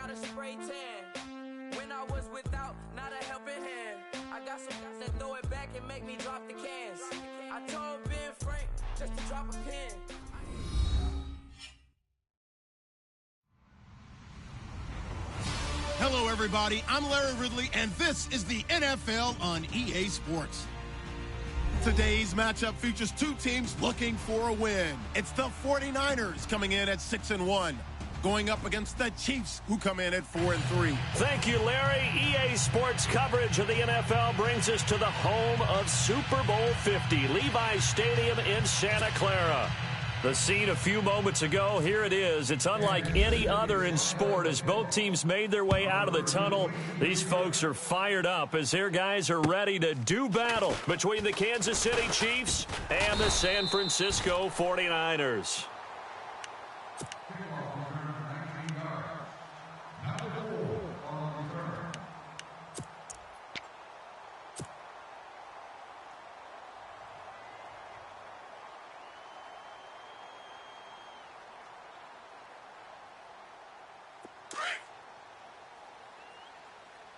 got a spray tan. When I was without, not a helping hand. I got some guys that throw it back and make me drop the cans. I told Ben Frank just to drop a pin. Hello, everybody. I'm Larry Ridley, and this is the NFL on EA Sports. Today's matchup features two teams looking for a win. It's the 49ers coming in at 6-1, going up against the Chiefs, who come in at 4-3. Thank you, Larry. EA Sports coverage of the NFL brings us to the home of Super Bowl 50, Levi's Stadium in Santa Clara. The scene a few moments ago, here it is. It's unlike any other in sport as both teams made their way out of the tunnel. These folks are fired up as their guys are ready to do battle between the Kansas City Chiefs and the San Francisco 49ers.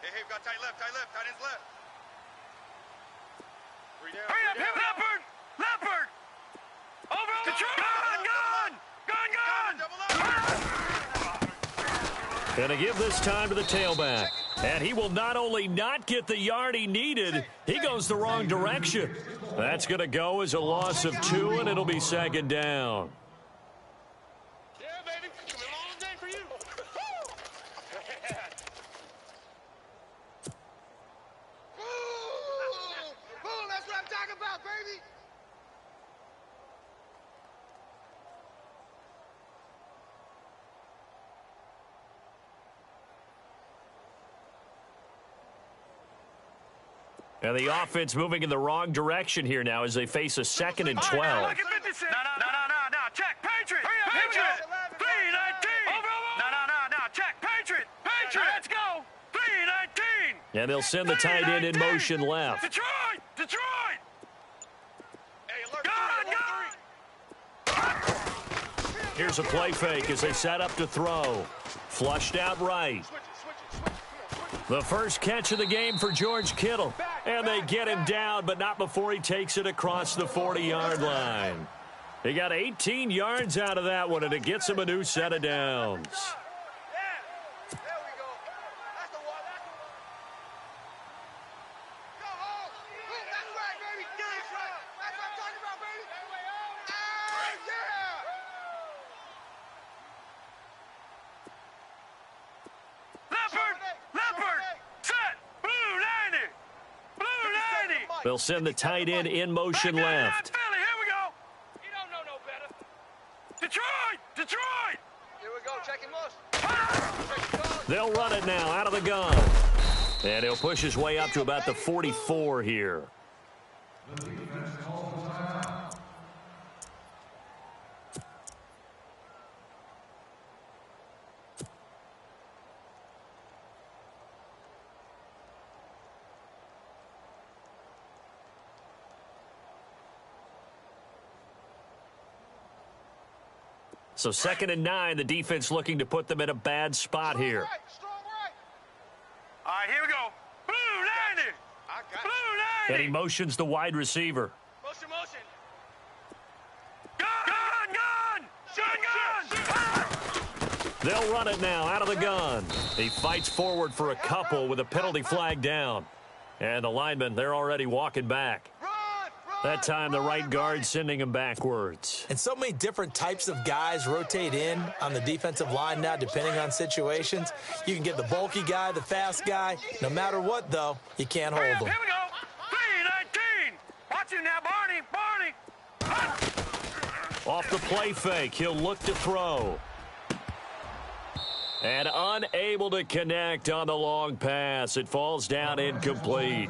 Hey, we've got tight left, tight ends left. Hurry up, Leopard! Over, Gone! Gonna give this time to the tailback. And he will not only not get the yard he needed, he goes the wrong direction. That's gonna go as a loss of 2, and it'll be second down. Yeah, baby. It's gonna be a long day for you. Boom, that's what I'm talking about, baby. And the offense moving in the wrong direction here now as they face a 2nd and 12. No. Check, Patriot. Hurry up, Patriot. 3-19. No. Check, Patriot. Let's go. 3-19. And they'll send the tight end in motion left. Detroit. Hey, alert. Gone. Here's a play fake as they set up to throw. Flushed out right. Switch it. The first catch of the game for George Kittle. And they get him down, but not before he takes it across the 40-yard line. He got 18 yards out of that one, and it gets him a new set of downs. There we go. That's the one. Go home. That's right, baby. That's right. That's what I'm talking about, baby. Leopard. Set. Blue 90. They'll send the tight end in motion left. Philly, here we go. You don't know no better. Detroit. Here we go. Check him motion. They'll run it now out of the gun. And he'll push his way up to about the 44 here. So 2nd and 9, the defense looking to put them in a bad spot here. Strong right. All right, here we go. Blue 90. I got Blue it. 90. And he motions the wide receiver. Motion. Gun. They'll run it now out of the gun. He fights forward for a couple with a penalty flag down. And the linemen, they're already walking back. That time, the right guard sending him backwards. And so many different types of guys rotate in on the defensive line now, depending on situations. You can get the bulky guy, the fast guy. No matter what, though, you can't hold them. Here we go. 3-19. Watch him now, Barney. Off the play fake, he'll look to throw. And unable to connect on the long pass. It falls down incomplete.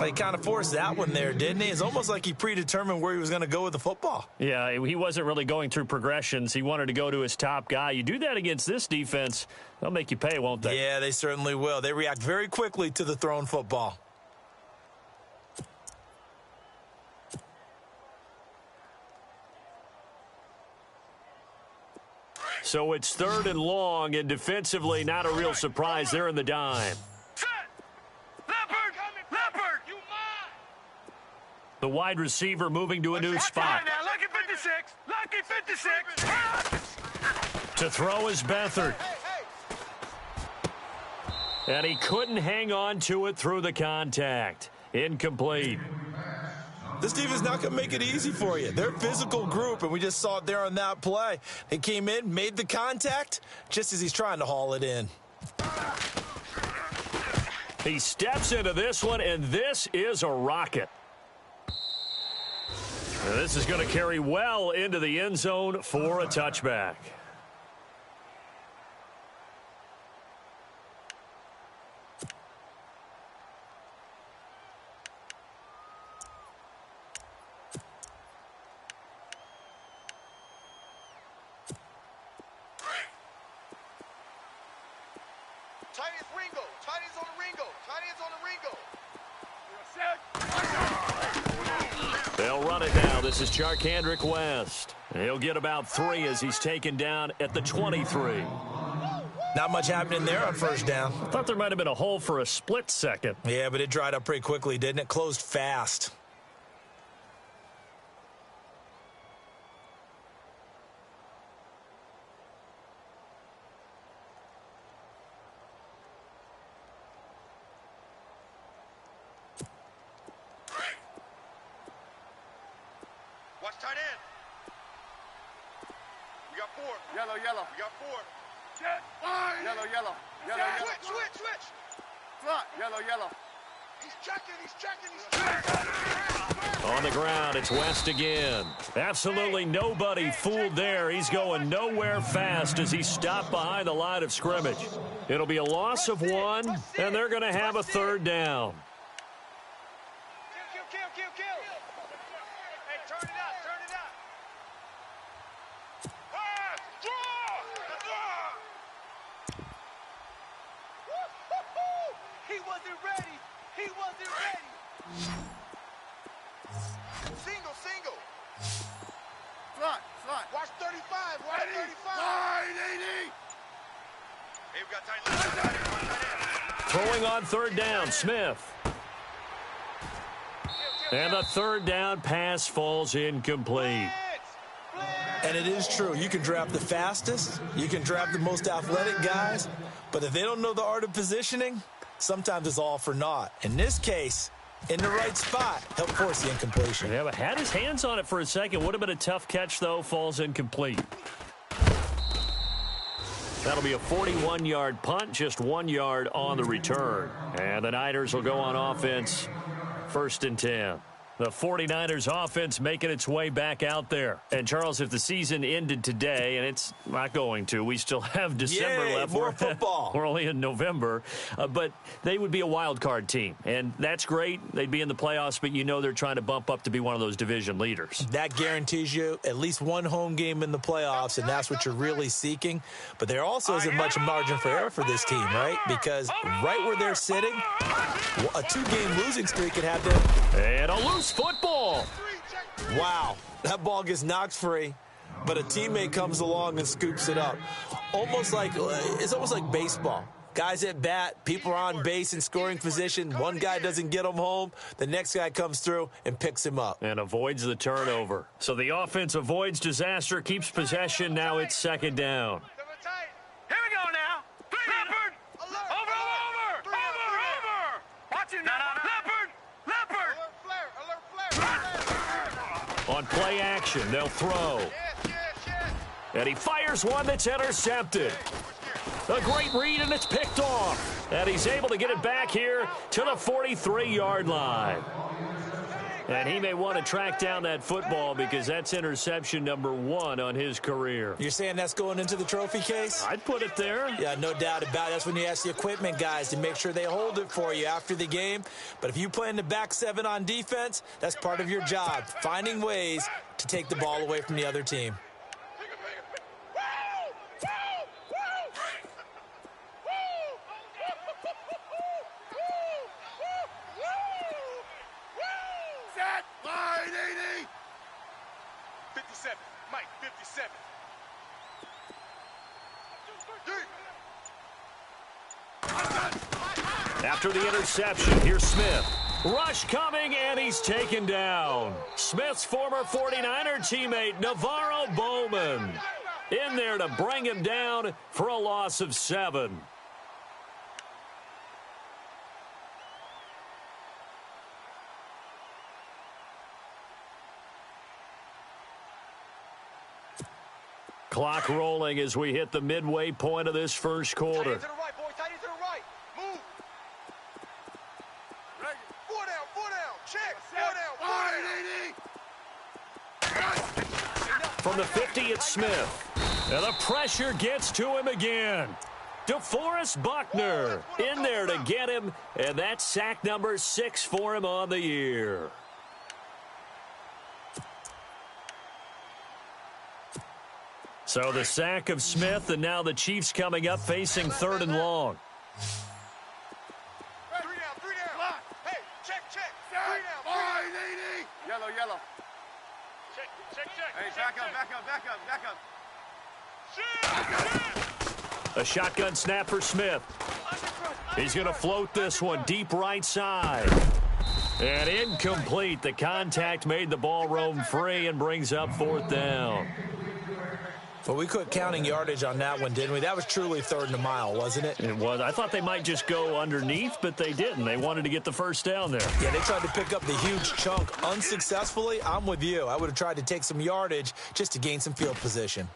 He kind of forced that one there, didn't he? It's almost like he predetermined where he was going to go with the football. Yeah, he wasn't really going through progressions. He wanted to go to his top guy. You do that against this defense, they'll make you pay, won't they? Yeah, they certainly will. They react very quickly to the thrown football. So it's 3rd and long, and defensively not a real surprise. They're in the dime. Set. Leopard. Leopard. You The wide receiver moving to a new spot. now. Lucky 56. Lucky 56. To throw is Beathard. And he couldn't hang on to it through the contact. Incomplete. This team is not going to make it easy for you. They're a physical group, and we just saw it there on that play. He came in, made the contact, just as he's trying to haul it in. He steps into this one, and this is a rocket. And this is going to carry well into the end zone for a touchback. They'll run it now. This is Charkandrick West. He'll get about 3 as he's taken down at the 23. Not much happening there on first down. I thought there might have been a hole for a split second. Yeah, but it dried up pretty quickly, didn't it? Closed fast. Watch tight end. We got 4. Yellow. We got 4. Jet. Yellow. Switch. Front. Yellow. He's checking. On the ground, it's West again. Absolutely nobody fooled there. He's going nowhere fast as he stopped behind the line of scrimmage. It'll be a loss of 1, and they're going to have a 3rd down. Kill. Hey, turn it up. He wasn't ready. Single. Front. Watch 35. Line 80. Hey, we got tight end. Throwing on 3rd down, Smith. And the 3rd down pass falls incomplete. And it is true. You can draft the fastest. You can draft the most athletic guys. But if they don't know the art of positioning, sometimes it's all for naught. In this case, in the right spot, help force the incompletion. Yeah, but had his hands on it for a second. Would have been a tough catch, though. Falls incomplete. That'll be a 41-yard punt, just 1 yard on the return. And the Niners will go on offense, 1st and 10. The 49ers offense making its way back out there. And, Charles, if the season ended today, and it's not going to, we still have December left. More football. We're only in November. But they would be a wild card team. And that's great. They'd be in the playoffs, but you know they're trying to bump up to be one of those division leaders. That guarantees you at least 1 home game in the playoffs, and that's what you're really seeking. But there also isn't much margin for error for this team, right? Because right where they're sitting, a 2-game losing streak could have them. And a loose football. Wow, that ball gets knocked free, but a teammate comes along and scoops it up. It's almost like baseball. Guys at bat, people are on base in scoring position. One guy doesn't get him home. The next guy comes through and picks him up. And avoids the turnover. So the offense avoids disaster, keeps possession. Now it's 2nd down. Here we go now. Leopard. Over. Watch it now. Leopard. On play action, they'll throw. And he fires one that's intercepted. A great read, and it's picked off. And he's able to get it back here to the 43-yard line. And he may want to track down that football because that's interception number 1 on his career. You're saying that's going into the trophy case? I'd put it there. Yeah, no doubt about it. That's when you ask the equipment guys to make sure they hold it for you after the game. But if you play in the back 7 on defense, that's part of your job, finding ways to take the ball away from the other team. Line 80. 57. Mike, 57. After the interception, here's Smith. Rush coming, and he's taken down. Smith's former 49er teammate, Navarro Bowman, in there to bring him down for a loss of 7. Clock rolling as we hit the midway point of this first quarter. To the right, boy. Tight end to the right. Move. Four down. Check. Four down. From the 50, it's Smith. And the pressure gets to him again. DeForest Buckner in there to get him. And that's sack number 6 for him on the year. So the sack of Smith, and now the Chiefs coming up facing 3rd and long. 3 down. Hey, check. 3 down. Yellow. Check. Hey, back up. A shotgun snap for Smith. He's going to float this one deep right side. And incomplete. The contact made the ball roam free and brings up 4th down. Well, we quit counting yardage on that one, didn't we? That was truly 3rd and a mile, wasn't it? It was. I thought they might just go underneath, but they didn't. They wanted to get the first down there. Yeah, they tried to pick up the huge chunk unsuccessfully. I'm with you. I would have tried to take some yardage just to gain some field position.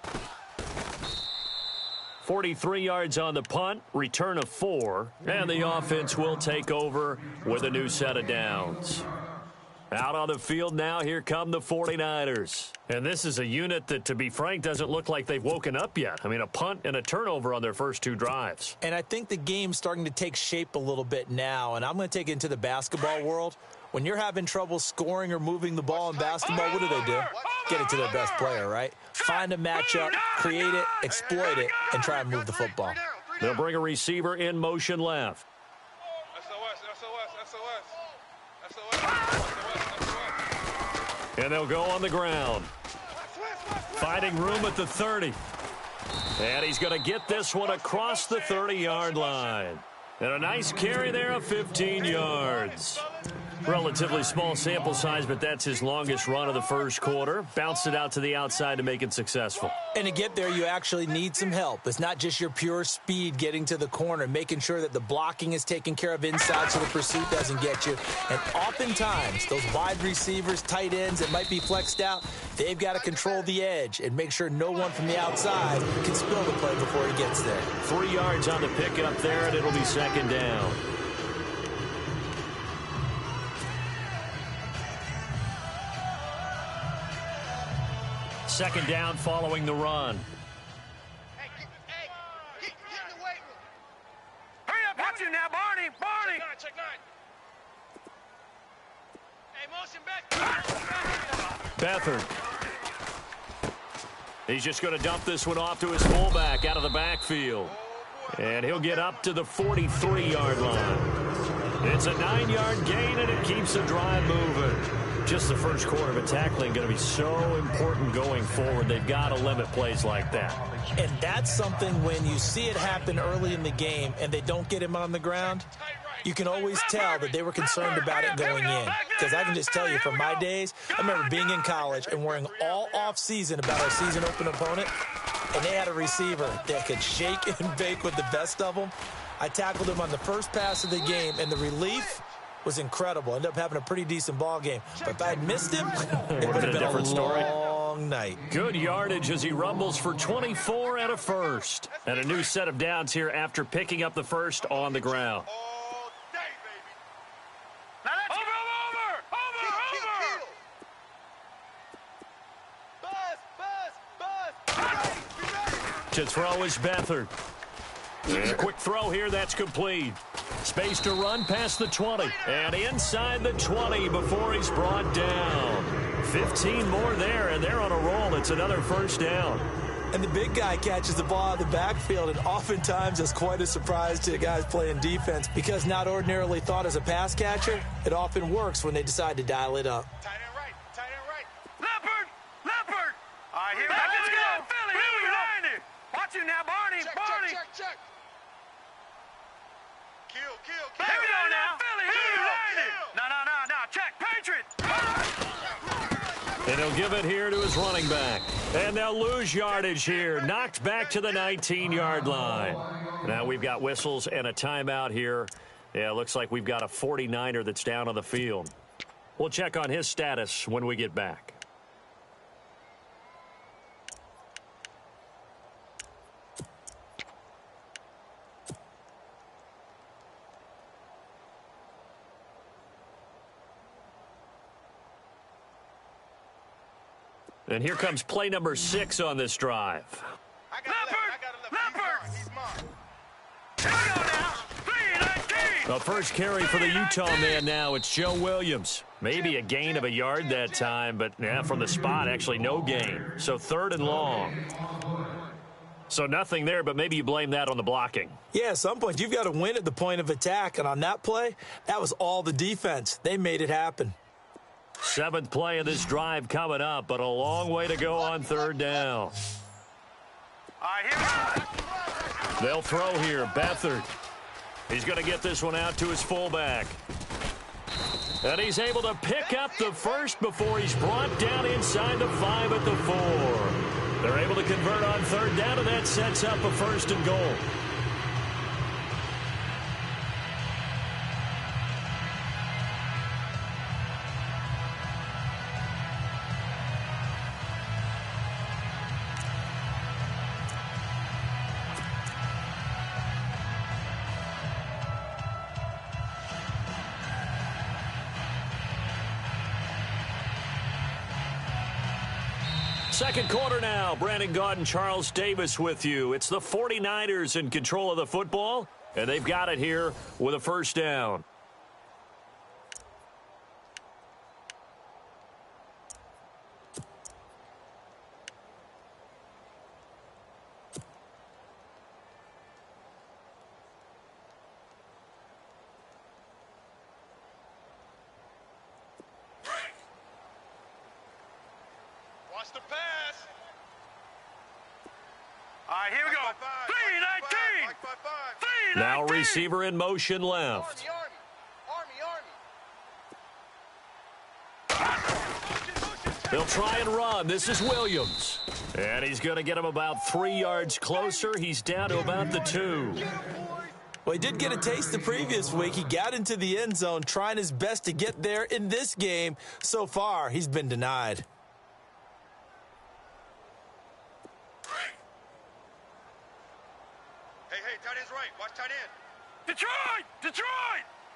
43 yards on the punt, return of 4, and the offense will take over with a new set of downs. Out on the field now, here come the 49ers. And this is a unit that, to be frank, doesn't look like they've woken up yet. I mean, a punt and a turnover on their first 2 drives. And I think the game's starting to take shape a little bit now, and I'm going to take it into the basketball world. When you're having trouble scoring or moving the ball in basketball, what do? Get it to their best player, right? Find a matchup, create it, exploit it, and try and move the football. They'll bring a receiver in motion left. And they'll go on the ground. Finding room at the 30. And he's going to get this one across the 30-yard line. And a nice carry there of 15 yards. Relatively small sample size, but that's his longest run of the first quarter. Bounced it out to the outside to make it successful. And to get there, you actually need some help. It's not just your pure speed getting to the corner, making sure that the blocking is taken care of inside so the pursuit doesn't get you. And oftentimes, those wide receivers, tight ends that might be flexed out, they've got to control the edge and make sure no one from the outside can spill the play before he gets there. 3 yards on the pickup there, and it'll be 2nd down. Second down following the run. Hey, get in the weight room. Hurry up, watch you now, Barney. Check 9. Hey, motion back. Beathard. He's just going to dump this one off to his fullback out of the backfield. And he'll get up to the 43-yard line. It's a 9-yard gain, and it keeps the drive moving. Just the first quarter, but tackling going to be so important going forward. They've got to limit plays like that. And that's something when you see it happen early in the game and they don't get him on the ground, you can always tell that they were concerned about it going in. Because I can just tell you from my days, I remember being in college and worrying all off-season about our season open opponent, and they had a receiver that could shake and bake with the best of them. I tackled him on the first pass of the game, and the relief was incredible. Ended up having a pretty decent ball game. But if I had missed him, it would have been a long night. Good yardage as he rumbles for 24 and a first. And a new set of downs here after picking up the first on the ground. All day, baby. Now let's Buzz. To throw is Beathard. And a quick throw here, that's complete. Space to run past the 20. And inside the 20 before he's brought down. 15 more there, and they're on a roll. It's another first down. And the big guy catches the ball out of the backfield, and oftentimes it's quite a surprise to the guys playing defense because not ordinarily thought as a pass catcher, it often works when they decide to dial it up. Tight end right. Leopard. All right, here we go. Let's go. Philly, here we go. Watch you now, Barney. Check. Kill. Back And he'll give it here to his running back. And they'll lose yardage here. Knocked back to the 19-yard line. Now we've got whistles and a timeout here. Yeah, it looks like we've got a 49er that's down on the field. We'll check on his status when we get back. And here comes play number 6 on this drive. The first carry for the Utah man now, it's Joe Williams. Maybe a gain of a yard that time, but from the spot, actually no gain. So 3rd and long. So nothing there, but maybe you blame that on the blocking. Yeah, at some point, you've got to win at the point of attack. And on that play, that was all the defense. They made it happen. 7th play of this drive coming up, but a long way to go on 3rd down. They'll throw here. Beathard. He's going to get this one out to his fullback. And he's able to pick up the first before he's brought down inside the 5 at the 4. They're able to convert on 3rd down, and that sets up a 1st and goal. Second quarter now. Brandon Gaudin and Charles Davis with you. It's the 49ers in control of the football, and they've got it here with a 1st down. Watch the pass. All right, here we go. 3-19. Now receiver in motion left. They'll try and run. This is Williams. And he's going to get him about 3 yards closer. He's down to about the 2. Well, he did get a taste the previous week. He got into the end zone trying his best to get there in this game. So far, he's been denied. Hey, tight end's right. Watch tight end. Detroit!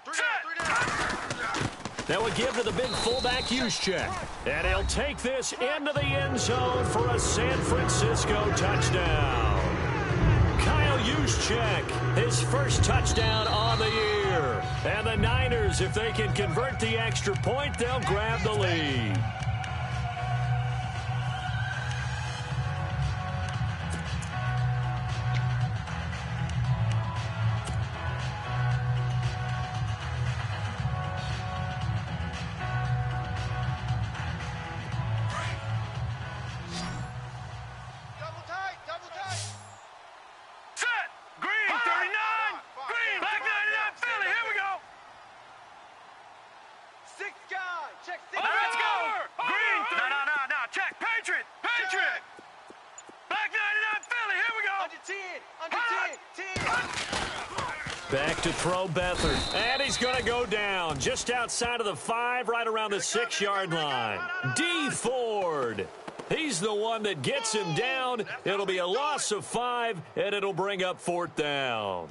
Three down. Now a give to the big fullback Juszczyk. And he'll take this into the end zone for a San Francisco touchdown. Kyle Juszczyk, his first touchdown on the year. And the Niners, if they can convert the extra point, they'll grab the lead. Double tight. Set. Green, 39. Green, back 99. Philly, here we go. 6 guy. Check 6 All right, let's go. Green. No. Check. Patriot. Back 99. Philly, here we go. Under 10. Back to throw Beathard. And he's going to go down just outside of the 5, right around the 6-yard line. D. Ford. He's the one that gets him down. It'll be a loss of 5, and it'll bring up 4th down.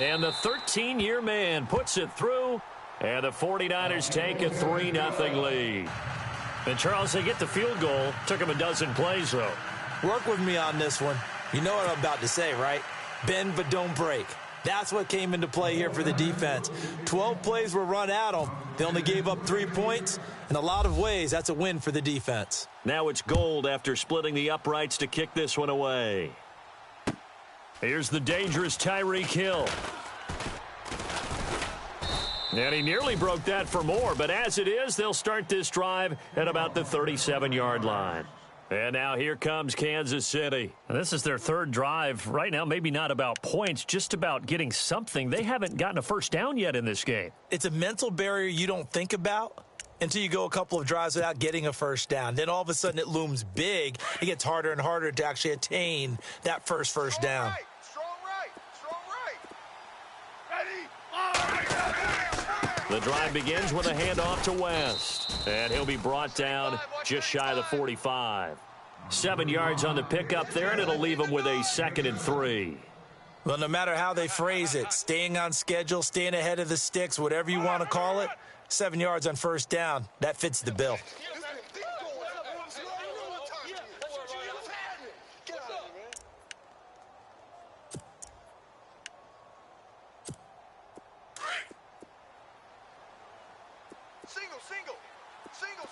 And the 13-year man puts it through, and the 49ers take a 3-0 lead. And, Charles, they get the field goal. Took him a dozen plays, though. Work with me on this one. You know what I'm about to say, right? Bend but don't break. That's what came into play here for the defense. 12 plays were run at them. They only gave up 3 points. In a lot of ways, that's a win for the defense. Now it's Gold after splitting the uprights to kick this one away. Here's the dangerous Tyreek Hill. And he nearly broke that for more, but as it is, they'll start this drive at about the 37-yard line. And now here comes Kansas City. This is their third drive. Right now, maybe not about points, just about getting something. They haven't gotten a first down yet in this game. It's a mental barrier you don't think about until you go a couple of drives without getting a first down. Then all of a sudden it looms big. It gets harder and harder to actually attain that first down. Strong right. Ready? The drive begins with a handoff to West. And he'll be brought down just shy of the 45. 7 yards on the pickup there, and it'll leave him with a 2nd and 3. Well, no matter how they phrase it, staying on schedule, staying ahead of the sticks, whatever you want to call it, 7 yards on first down, that fits the bill.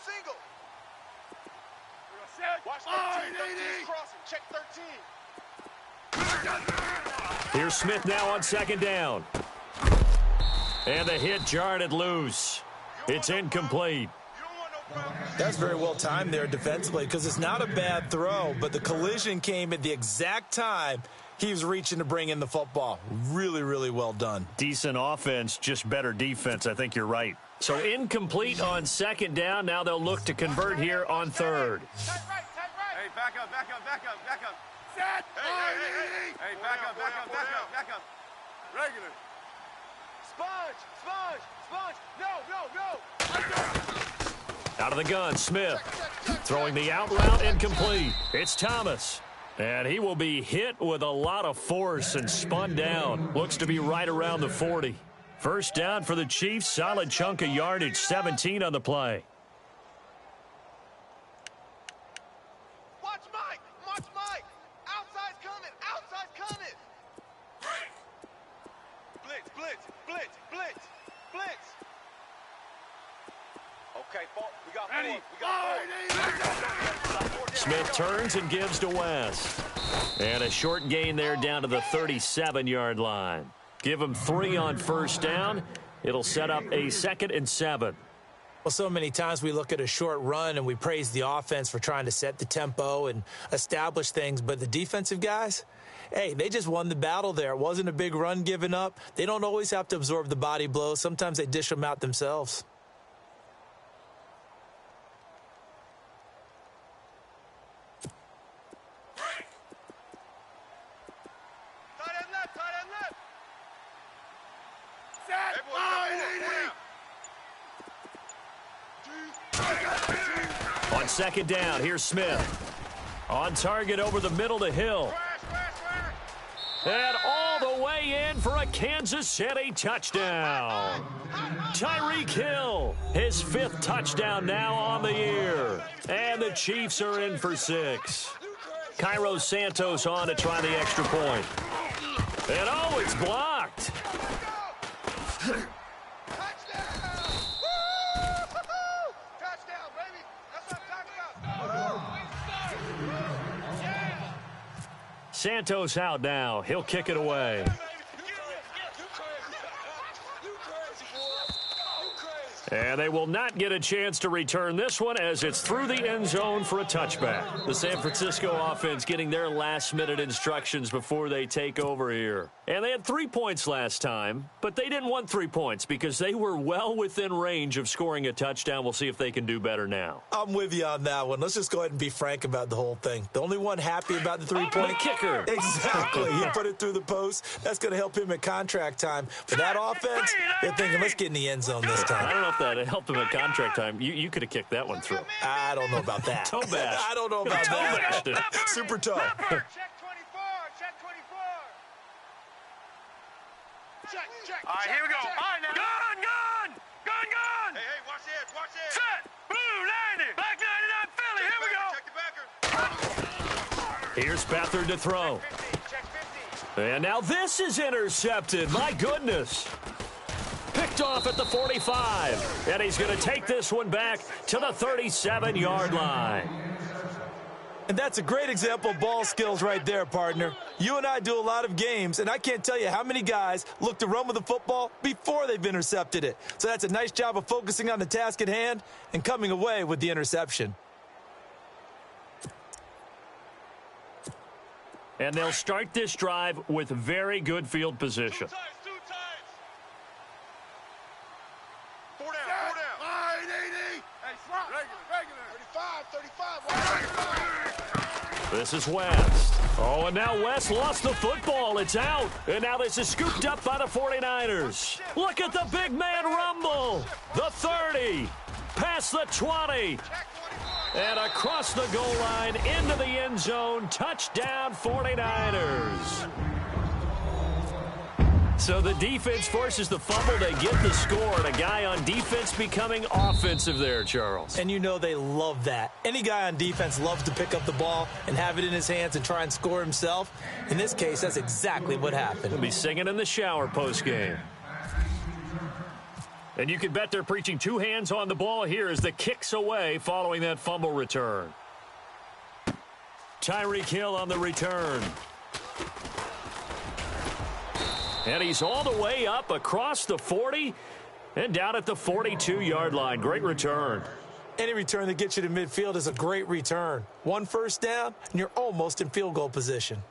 Single. Watch 13, crossing, check 13. Here's Smith now on 2nd down. And the hit jarred it loose. It's incomplete. That's very well timed there defensively because it's not a bad throw, but the collision came at the exact time he was reaching to bring in the football. Really, really well done. Decent offense, just better defense. I think you're right. So incomplete on 2nd down. Now they'll look to convert here on 3rd. Hey, back up. Set. Hey, back up. Regular. Sponge. No. Out of the gun, Smith. Throwing the out route, incomplete. It's Thomas. And he will be hit with a lot of force and spun down. Looks to be right around the 40. First down for the Chiefs. Solid chunk of yardage. 17 on the play. Watch Mike. Outside's coming. Blitz. Okay, we got four. Smith turns and gives to West. And a short gain there down to the 37-yard line. Give him 3 on first down. It'll set up a 2nd and 7. Well, so many times we look at a short run and we praise the offense for trying to set the tempo and establish things, but the defensive guys, hey, they just won the battle there. It wasn't a big run given up. They don't always have to absorb the body blows. Sometimes they dish them out themselves. On 2nd down, here's Smith. On target over the middle to Hill. And all the way in for a Kansas City touchdown. Tyreek Hill, his 5th touchdown now on the year. And the Chiefs are in for 6. Cairo Santos on to try the extra point. And oh, it's blocked. Santos out now. He'll kick it away. And they will not get a chance to return this one as it's through the end zone for a touchback. The San Francisco offense getting their last-minute instructions before they take over here. And they had 3 points last time, but they didn't want 3 points because they were well within range of scoring a touchdown. We'll see if they can do better now. I'm with you on that one. Let's just go ahead and be frank about the whole thing. The only one happy about the 3-point kicker. Exactly. He put it through the post. That's going to help him at contract time. For that offense, they're thinking, let's get in the end zone this time. I don't know if that helped him at contract time. You could have kicked that one through. I don't know about that. Toe bash. I don't know about that. Toe bashed. Super toe. Check 24. Check. All right, here we go. All right, now. Gun. Hey, watch this. Set. Blue 90. Black 99 Philly. Here we go. Here's Beathard to throw. Check 50. And now this is intercepted. My goodness. Picked off at the 45. And he's going to take this one back to the 37-yard line. And that's a great example of ball skills right there, partner. You and I do a lot of games, and I can't tell you how many guys look to run with the football before they've intercepted it. So that's a nice job of focusing on the task at hand and coming away with the interception. And they'll start this drive with very good field position. Two times. 4 down. 980. Hey, slot. Regular. 35. This is West. Oh, and now West lost the football. It's out. And now this is scooped up by the 49ers. Look at the big man rumble. The 30. Past the 20. And across the goal line into the end zone. Touchdown 49ers. So the defense forces the fumble. They get the score. And a guy on defense becoming offensive there, Charles. And you know they love that. Any guy on defense loves to pick up the ball and have it in his hands and try and score himself. In this case, that's exactly what happened. He'll be singing in the shower postgame. And you can bet they're preaching two hands on the ball here as the kick's away following that fumble return. Tyreek Hill on the return. And he's all the way up across the 40 and down at the 42-yard line. Great return. Any return that gets you to midfield is a great return. One first down, and you're almost in field goal position.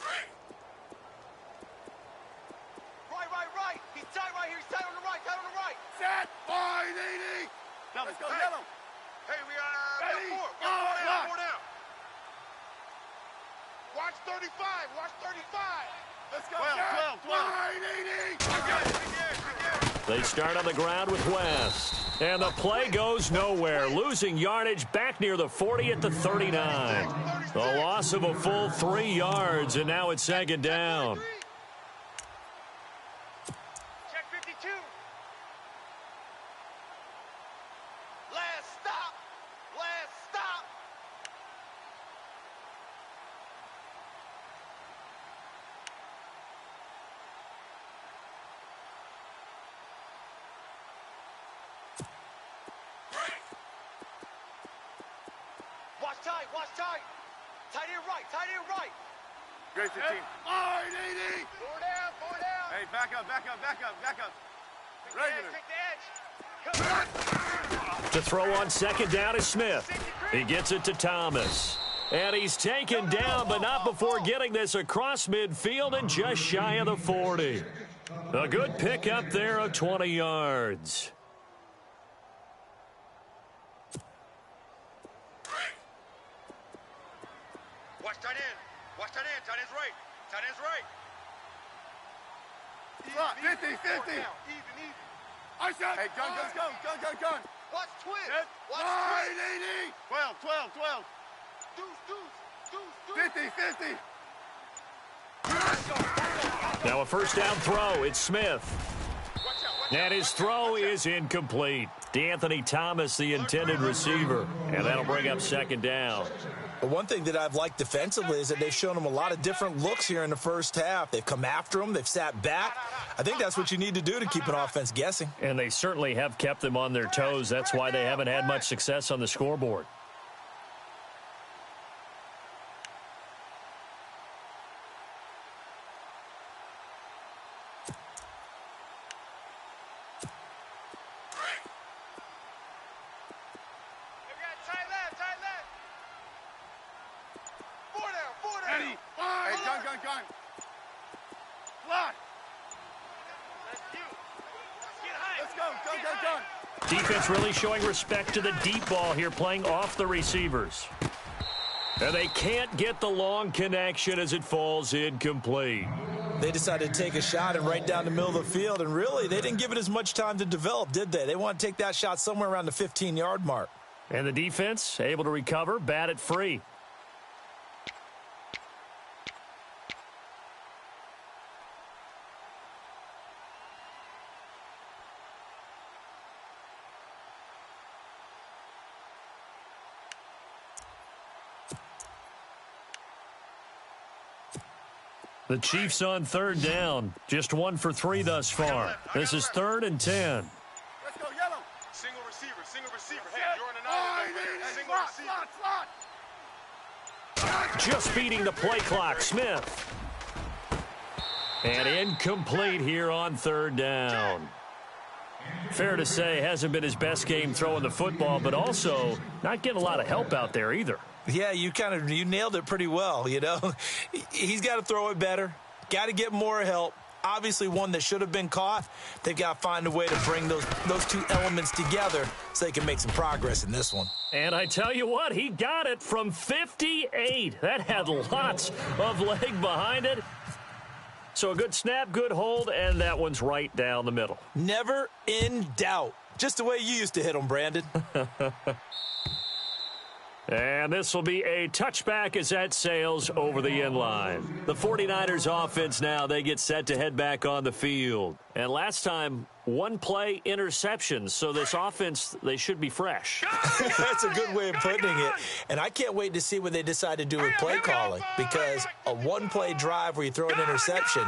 Right. He's tight right here. He's tight on the right. Set. 580. Now let's go, yellow. Hey, we got 4. 4 down. Watch 35. Let's go. 12. 980. They start on the ground with West. And the play goes nowhere. Losing yardage back near the 40 at the 39. The loss of a full 3 yards, and now it's second down. Check 52. Last stop. Watch tight. Tight end right. Great team. 980. 4 down. Hey, back up. Regular. Take the edge. To throw on second down is Smith. He gets it to Thomas. And he's taken down, but not before getting this across midfield and just shy of the 40. A good pickup there of 20 yards. Watch tight end. Tight end's right. 50. Even. I shot. Hey, gun. Watch twist. 980. 12. Deuce. 50. Now a first down throw. It's Smith. And his throw is incomplete. D'Anthony Thomas, the intended receiver. And that'll bring up second down. But one thing that I've liked defensively is that they've shown them a lot of different looks here in the first half. They've come after them. They've sat back. I think that's what you need to do to keep an offense guessing. And they certainly have kept them on their toes. That's why they haven't had much success on the scoreboard. Tight left. 4 down. Hey, gun. Block. Let's go. Defense really showing respect to the deep ball here, playing off the receivers. And they can't get the long connection as it falls incomplete. They decided to take a shot and right down the middle of the field, and really, they didn't give it as much time to develop, did they? They want to take that shot somewhere around the 15-yard mark. And the defense able to recover, bat it free. The Chiefs on third down. Just 1 for 3 thus far. This is 3rd and 10. Let's go, yellow. Single receiver. Hey, you're on an single receiver. Just beating the play clock. Smith. And incomplete here on third down. Fair to say, hasn't been his best game throwing the football, but also not getting a lot of help out there either. Yeah, you nailed it pretty well, you know. He's got to throw it better, got to get more help. Obviously one that should have been caught. They've got to find a way to bring those two elements together so they can make some progress in this one. And I tell you what, he got it from 58. That had lots of leg behind it. So a good snap, good hold, and that one's right down the middle. Never in doubt. Just the way you used to hit them, Brandon. And this will be a touchback as that sails over the end line. The 49ers offense now, they get set to head back on the field. And last time, one play interception. So this offense, they should be fresh. That's a good way of putting it. And I can't wait to see what they decide to do with play calling. Because a one-play drive where you throw an interception,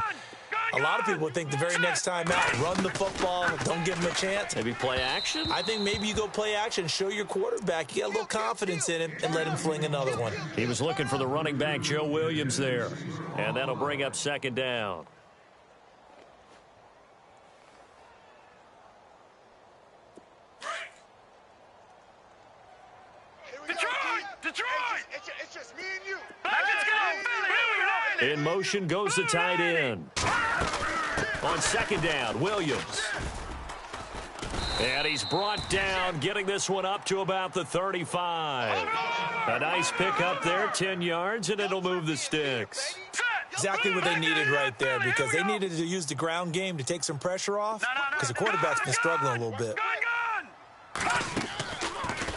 a lot of people would think the very next time out, run the football, don't give him a chance. Maybe play action? I think maybe you go play action, show your quarterback, you got a little confidence in him, and let him fling another one. He was looking for the running back, Joe Williams, there. And that'll bring up second down. Detroit! It's just me and you. Let's go! In motion goes the tight end. On second down, Williams. And he's brought down, getting this one up to about the 35. A nice pickup there, 10 yards, and it'll move the sticks. Exactly what they needed right there, because they needed to use the ground game to take some pressure off, because the quarterback's been struggling a little bit.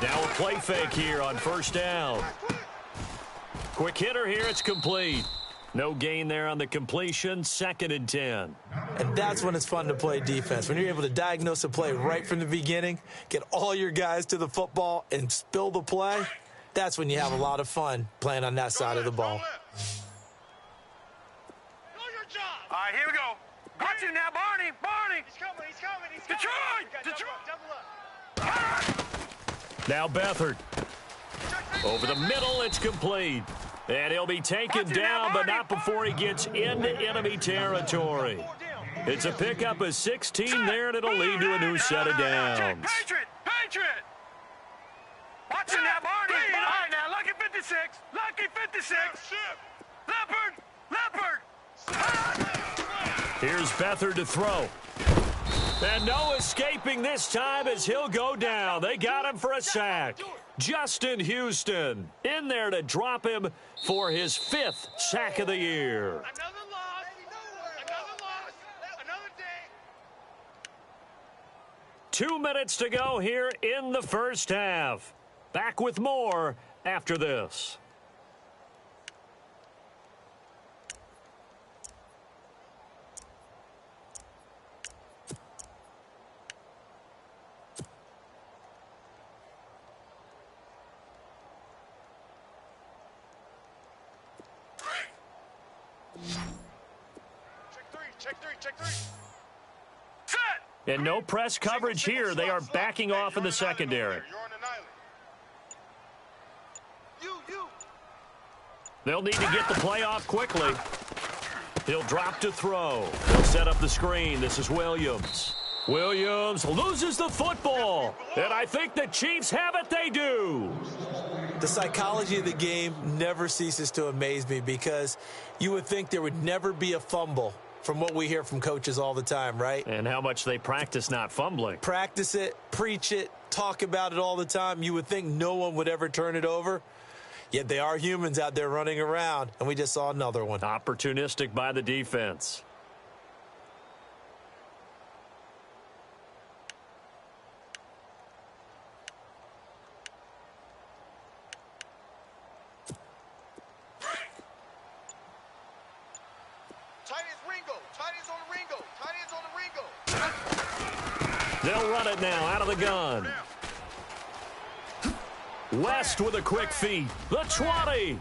Now a play fake here on first down. Quick hitter here, it's complete. No gain there on the completion, 2nd and 10. And that's when it's fun to play defense. When you're able to diagnose a play right from the beginning, get all your guys to the football and spill the play, that's when you have a lot of fun playing on that side of the ball. All right, here we go. Got you now, Barney. He's coming. Detroit! Now Beathard. Over the middle, it's complete. And he'll be taken down, but not before he gets into enemy territory. It's a pickup of 16 there, and it'll lead to a new set of downs. Patriot! Watch him now, Barney. All right, now, lucky 56. Leopard! Here's Beathard to throw. And no escaping this time as he'll go down. They got him for a sack. Justin Houston in there to drop him for his 5th sack of the year. Another loss. Another day. 2 minutes to go here in the first half. Back with more after this. Check three. Set! And no press coverage here. They are backing off in the secondary. You're on an island. You. They'll need to get the play off quickly. He'll drop to throw. He'll set up the screen. This is Williams. Williams loses the football. And I think the Chiefs have it. They do. The psychology of the game never ceases to amaze me, because you would think there would never be a fumble from what we hear from coaches all the time, right? And how much they practice not fumbling. Practice it, preach it, talk about it all the time. You would think no one would ever turn it over. Yet they are humans out there running around, and we just saw another one. Opportunistic by the defense. They'll run it now out of the gun. West with a quick feed. The 20.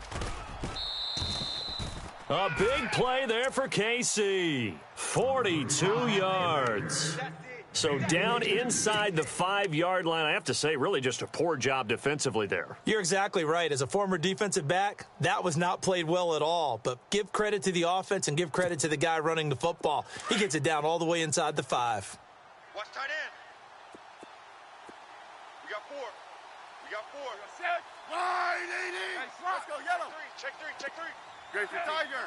A big play there for KC. 42 yards. So down inside the 5-yard line. I have to say, really just a poor job defensively there. You're exactly right. As a former defensive back, that was not played well at all. But give credit to the offense and give credit to the guy running the football. He gets it down all the way inside the 5. Watch tight end. We got 4. Set. Wide 80. Hey, let's go, yellow. Check three. Great for Tiger.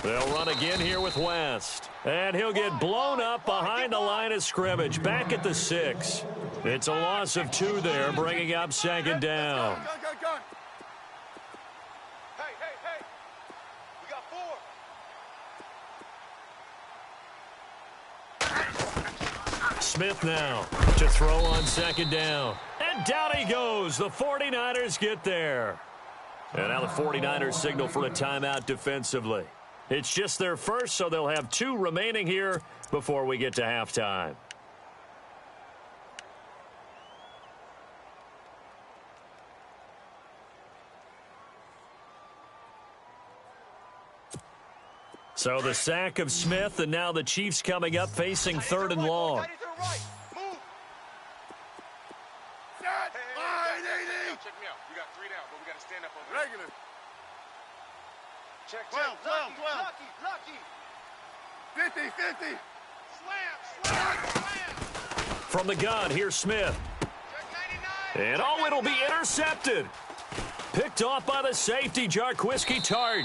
They'll run again here with West. And he'll get blown up behind the line of scrimmage. Back at the 6. It's a loss of 2 there, bringing up second down. Gun. Hey. We got 4. Smith now to throw on second down. And down he goes. The 49ers get there. And now the 49ers signal for a timeout defensively. It's just their first, so they'll have 2 remaining here before we get to halftime. So the sack of Smith, and now the Chiefs coming up facing 3rd and long. Check me out. We got 3 down, but we got to stand up over regular. Check. 12. Lucky. 50. Slam. From the gun, here's Smith. And it'll be intercepted. Picked off by the safety, Jarquiski Tart.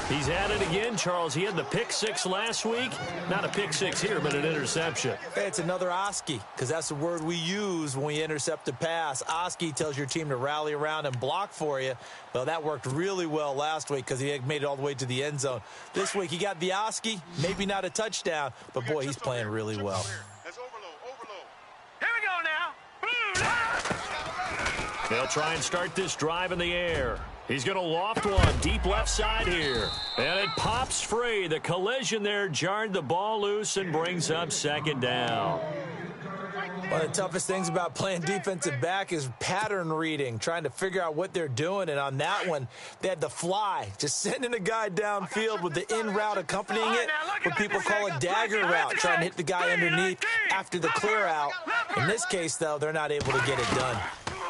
He's at it again, Charles. He had the pick 6 last week. Not a pick 6 here, but an interception. Hey, it's another Oski, because that's the word we use when we intercept a pass. Oski tells your team to rally around and block for you. Well, that worked really well last week because he made it all the way to the end zone. This week, he got the Oski, maybe not a touchdown, but, boy, he's playing really well. That's overload. Here we go now. They'll try and start this drive in the air. He's going to loft one deep left side here. And it pops free. The collision there jarred the ball loose and brings up second down. One of the toughest things about playing defensive back is pattern reading, trying to figure out what they're doing. And on that one, they had the fly, just sending a guy downfield with the in route accompanying it, what people call a dagger route, trying to hit the guy underneath after the clear out. In this case, though, they're not able to get it done.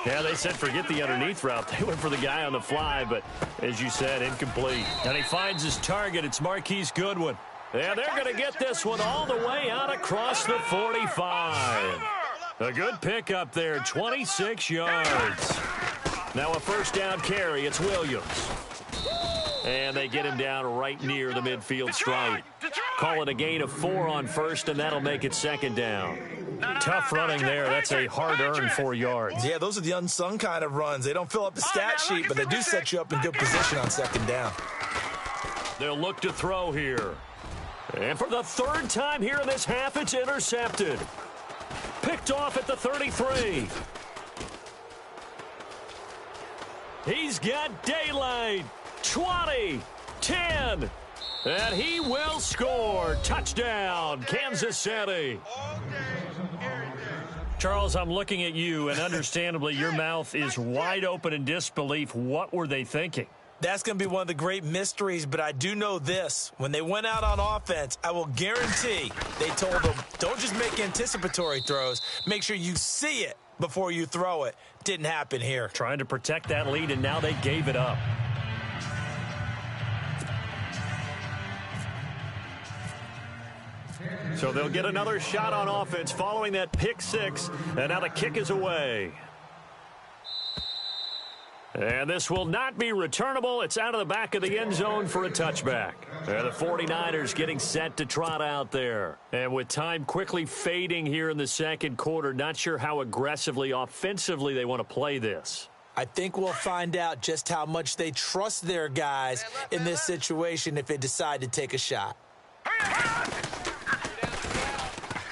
Yeah, they said forget the underneath route. They went for the guy on the fly, but as you said, incomplete. And he finds his target. It's Marquise Goodwin. Yeah, they're going to get this one all the way out across the 45. A good pickup there, 26 yards. Now a first down carry. It's Williams. And they get him down right near the midfield stripe. Call it a gain of 4 on first, and that'll make it second down. Tough running there. That's a hard-earned 4 yards. Yeah, those are the unsung kind of runs. They don't fill up the stat sheet, but they do set you up in good position on second down. They'll look to throw here. And for the 3rd time here in this half, it's intercepted. Picked off at the 33. He's got daylight. 20, 10, and he will score. Touchdown, Kansas City. Charles, I'm looking at you, and understandably, your mouth is wide open in disbelief. What were they thinking? That's going to be one of the great mysteries, but I do know this. When they went out on offense, I will guarantee they told them, don't just make anticipatory throws. Make sure you see it before you throw it. Didn't happen here. Trying to protect that lead, and now they gave it up. So they'll get another shot on offense following that pick 6, and now the kick is away. And this will not be returnable. It's out of the back of the end zone for a touchback. And the 49ers getting set to trot out there. And with time quickly fading here in the second quarter, not sure how aggressively, offensively they want to play this. I think we'll find out just how much they trust their guys in this situation if they decide to take a shot.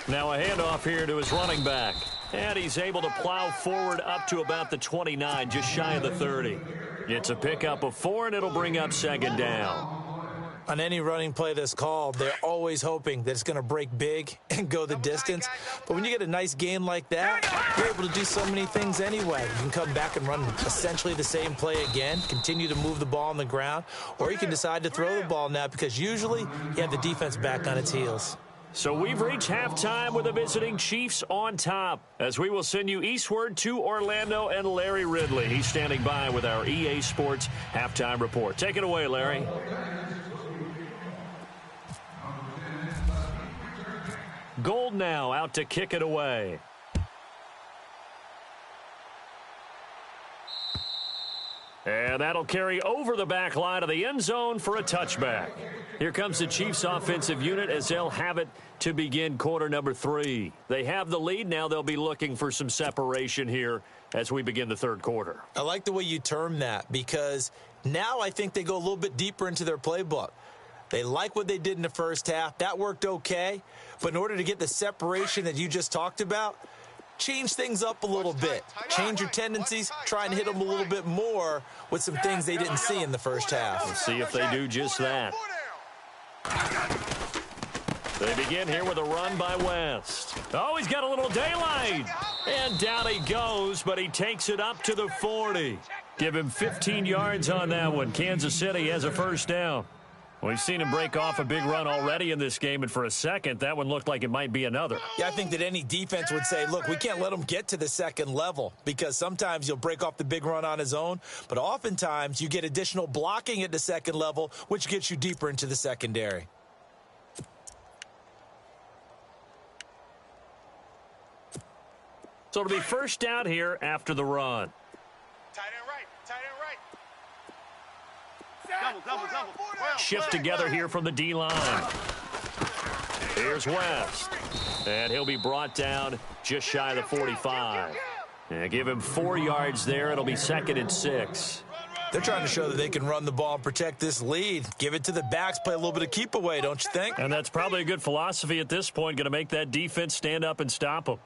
Now a handoff here to his running back. And he's able to plow forward up to about the 29, just shy of the 30. It's a pickup of 4, and it'll bring up second down. On any running play that's called, they're always hoping that it's going to break big and go the distance. But when you get a nice gain like that, you're able to do so many things anyway. You can come back and run essentially the same play again, continue to move the ball on the ground, or you can decide to throw the ball now because usually you have the defense back on its heels. So we've reached halftime with the visiting Chiefs on top, as we will send you eastward to Orlando and Larry Ridley. He's standing by with our EA Sports halftime report. Take it away, Larry. Gold now out to kick it away. And that'll carry over the back line of the end zone for a touchback. Here comes the Chiefs offensive unit as they'll have it to begin quarter number 3. They have the lead. Now they'll be looking for some separation here as we begin the third quarter. I like the way you term that because now I think they go a little bit deeper into their playbook. They like what they did in the first half. That worked okay. But in order to get the separation that you just talked about, change things up a little bit. Change your tendencies. Try and hit them a little bit more with some things they didn't see in the first half. We'll see if they do just that. They begin here with a run by West. Oh, he's got a little daylight. And down he goes, but he takes it up to the 40. Give him 15 yards on that one. Kansas City has a first down. We've seen him break off a big run already in this game, and for a second, that one looked like it might be another. Yeah, I think that any defense would say, look, we can't let him get to the second level because sometimes he'll break off the big run on his own, but oftentimes you get additional blocking at the second level, which gets you deeper into the secondary. So it'll be first down here after the run. Tight end right. Tight end right. Double. Shift together here from the D-line. Here's West. And he'll be brought down just shy of the 45. And give him 4 yards there. It'll be 2nd and 6. They're trying to show that they can run the ball and protect this lead. Give it to the backs, play a little bit of keep away, don't you think? And that's probably a good philosophy at this point. Going to make that defense stand up and stop them.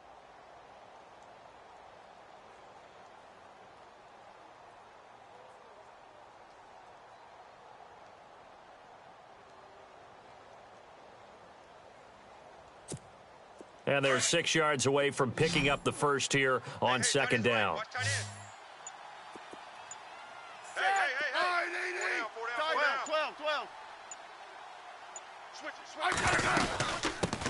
And they're 6 yards away from picking up the first here on second down. Hey. 12. Switch.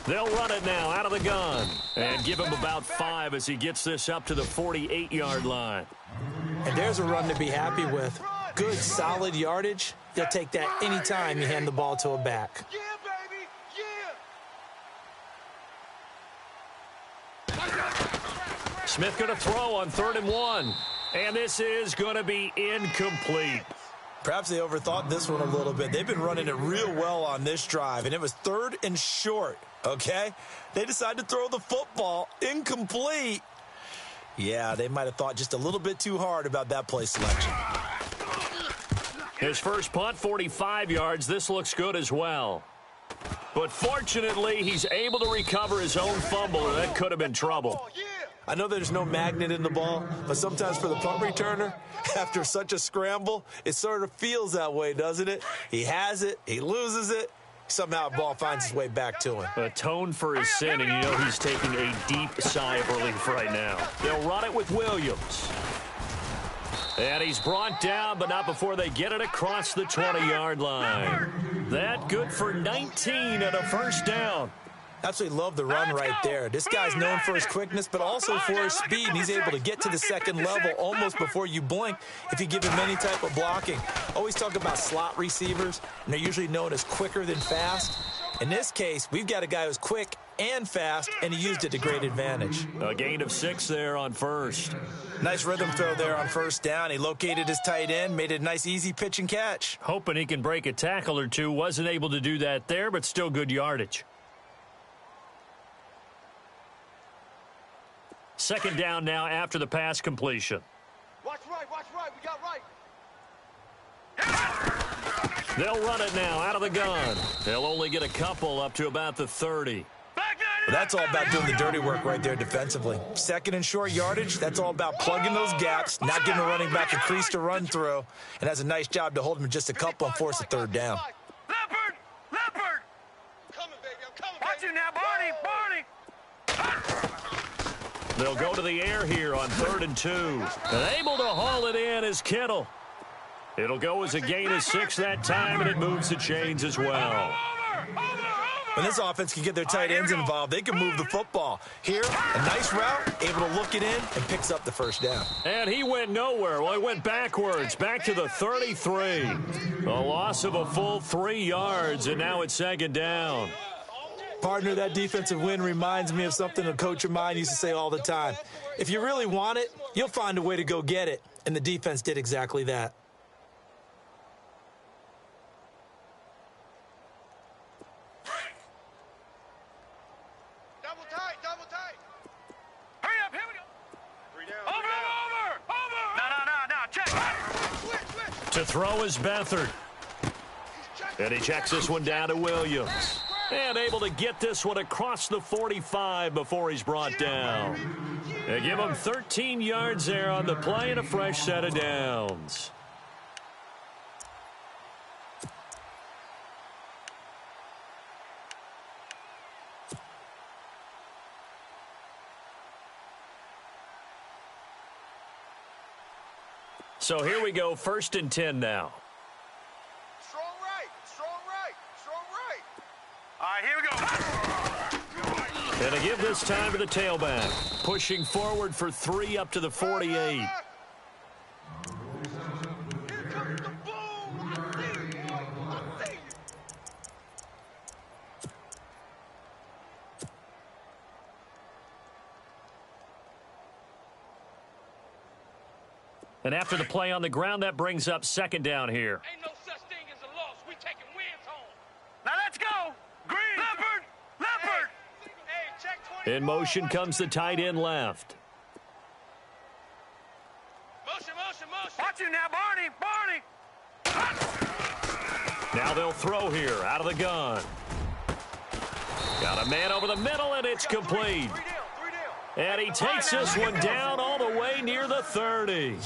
They'll run it now out of the gun. And give him about 5 as he gets this up to the 48-yard line. And there's a run to be happy with. Good, solid yardage. They'll take that anytime you hand the ball to a back. Yeah, baby. Yeah. Smith going to throw on 3rd and 1. And this is going to be incomplete. Perhaps they overthought this one a little bit. They've been running it real well on this drive, and it was 3rd and short, okay? They decided to throw the football incomplete. Yeah, they might have thought just a little bit too hard about that play selection. His first punt, 45 yards. This looks good as well. But fortunately, he's able to recover his own fumble, or that could have been trouble. I know there's no magnet in the ball, but sometimes for the punt returner, after such a scramble, it sort of feels that way, doesn't it? He has it, he loses it, somehow the ball finds its way back to him. Atone for his sin, and you know he's taking a deep sigh of relief right now. They'll run it with Williams. And he's brought down, but not before they get it across the 20-yard line. That good for 19 and a first down. Absolutely love the run right there. This guy's known for his quickness, but also for his speed, and he's able to get to the second level almost before you blink if you give him any type of blocking. Always talk about slot receivers, and they're usually known as quicker than fast. In this case, we've got a guy who's quick and fast, and he used it to great advantage. A gain of 6 there on first. Nice rhythm throw there on first down. He located his tight end, made it a nice easy pitch and catch. Hoping he can break a tackle or two. Wasn't able to do that there, but still good yardage. Second down now after the pass completion. Watch right. We got right. They'll run it now out of the gun. They'll only get a couple up to about the 30. But that's all about doing the dirty work right there defensively. Second and short yardage, that's all about plugging those gaps, not giving a running back a crease to run through, and has a nice job to hold him just a couple and force a third down. Leopard! Coming, baby. I'm coming, Watch it now, Barney! They'll go to the air here on 3rd and 2. And able to haul it in is Kittle. It'll go as a gain of 6 that time, and it moves the chains as well. When this offense can get their tight ends involved, they can move the football. Here, a nice route, able to look it in, and picks up the first down. And he went nowhere. Well, he went backwards, back to the 33. A loss of a full 3 yards, and now it's second down. Partner, that defensive win reminds me of something a coach of mine used to say all the time. If you really want it, you'll find a way to go get it, and the defense did exactly that. To throw is Beathard. And he checks this one down to Williams. And able to get this one across the 45 before he's brought down. They give him 13 yards there on the play and a fresh set of downs. So here we go, 1st and 10 now. Strong right, strong right, strong right. All right, here we go. And to give this time to the tailback. Pushing forward for 3 up to the 48. Here comes the boom. I see you, boy. I see you. And after the play on the ground, that brings up 2nd down here. Ain't no such thing as a loss. We taking wins home. Now let's go. Green. Leopard. Leopard. Hey, check 20. In motion comes the tight end left. Motion, motion, motion. Watch you now, Barney. Barney. Now they'll throw here out of the gun. Got a man over the middle, and it's complete. 3 down, 3 down. And he takes this one down all the way near the 30.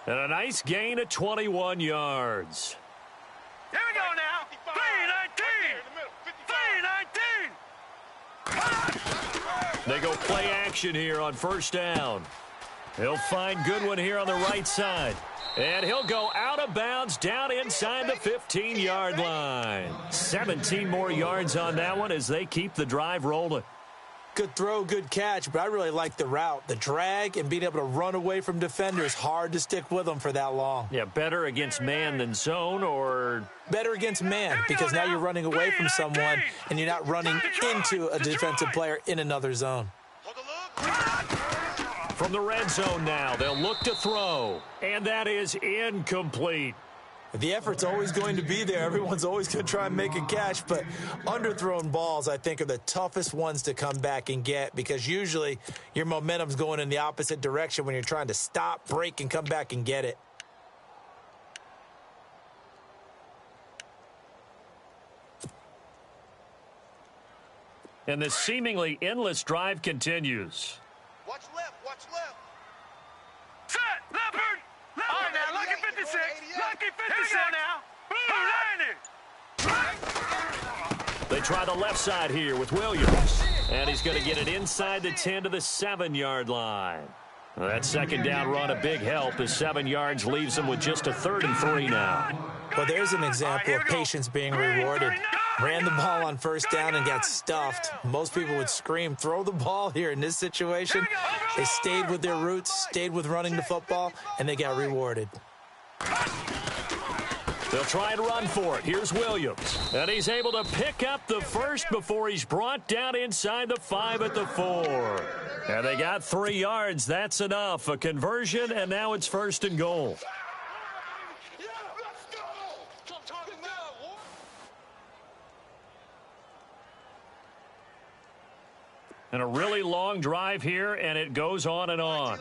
And a nice gain of 21 yards. Here we go now. 3-19. 3-19. They go play action here on 1st down. He'll find Goodwin here on the right side. And he'll go out of bounds down inside the 15-yard line. 17 more yards on that one as they keep the drive rolling. Good throw, good catch, but I really like the route. The drag and being able to run away from defenders, hard to stick with them for that long. Yeah, better against man than zone, or better against man, because now you're running away from someone and you're not running into a defensive player in another zone. From the red zone now, they'll look to throw, and that is incomplete. The effort's always going to be there. Everyone's always going to try and make a catch, but underthrown balls, I think, are the toughest ones to come back and get, because usually your momentum's going in the opposite direction when you're trying to stop, break, and come back and get it. And this seemingly endless drive continues. Watch left, watch left. Set, Leopard. All right, now, lucky 56. Lucky 56 now. Blue 90. They try the left side here with Williams. And he's going to get it inside the 10 to the 7-yard line. Well, that 2nd down run, a big help, as 7 yards leaves them with just a 3rd and 3 now. Well, there's an example of patience being rewarded. Ran the ball on 1st down and got stuffed. Most people would scream, throw the ball here. In this situation, they stayed with their roots, stayed with running the football, and they got rewarded. They'll try and run for it. Here's Williams. And he's able to pick up the 1st before he's brought down inside the 5 at the 4. And they got 3 yards. That's enough. A conversion, and now it's 1st and goal. And a really long drive here, and it goes on and on.